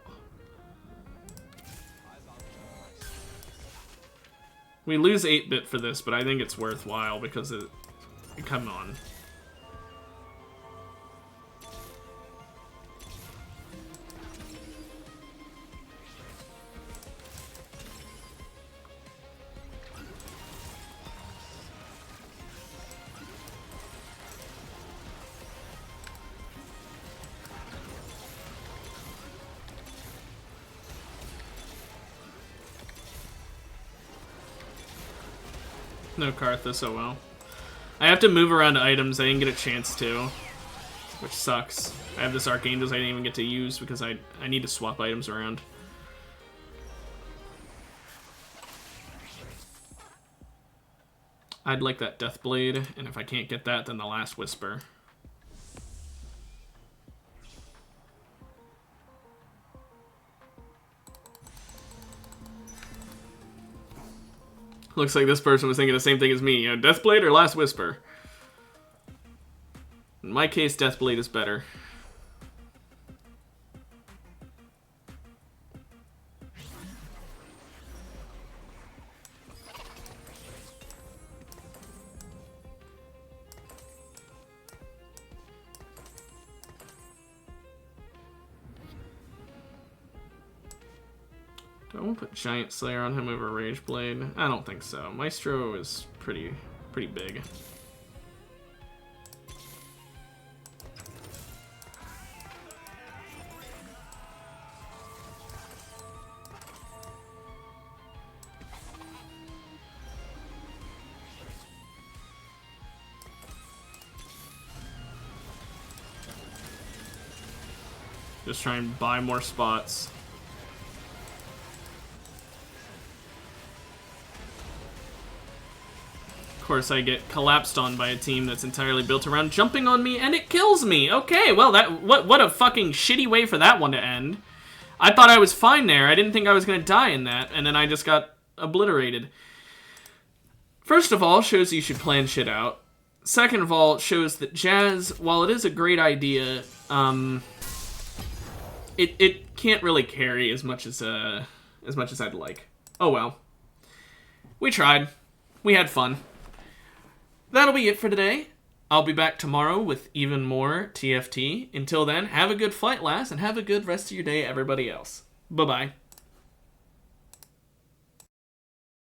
We lose 8-bit for this, but I think it's worthwhile because it... Come on. No Karthus, oh well. I have to move around items I didn't get a chance to, which sucks. I have this Archangels I didn't even get to use because I need to swap items around. I'd like that Deathblade, and if I can't get that, then the Last Whisper. Looks like this person was thinking the same thing as me. You know, Deathblade or Last Whisper? In my case, Deathblade is better. Do I want to put Giant Slayer on him over Rageblade? I don't think so. Maestro is pretty big. Just try and buy more spots. Of course, I get collapsed on by a team that's entirely built around jumping on me, and it kills me. Okay, well, what a fucking shitty way for that one to end. I thought I was fine there. I didn't think I was going to die in that, and then I just got obliterated. First of all, shows you should plan shit out. Second of all, it shows that Jazz, while it is a great idea, it can't really carry as much as I'd like. Oh well. We tried. We had fun. That'll be it for today. I'll be back tomorrow with even more TFT. Until then, have a good fight, lass, and have a good rest of your day, everybody else. Bye-bye.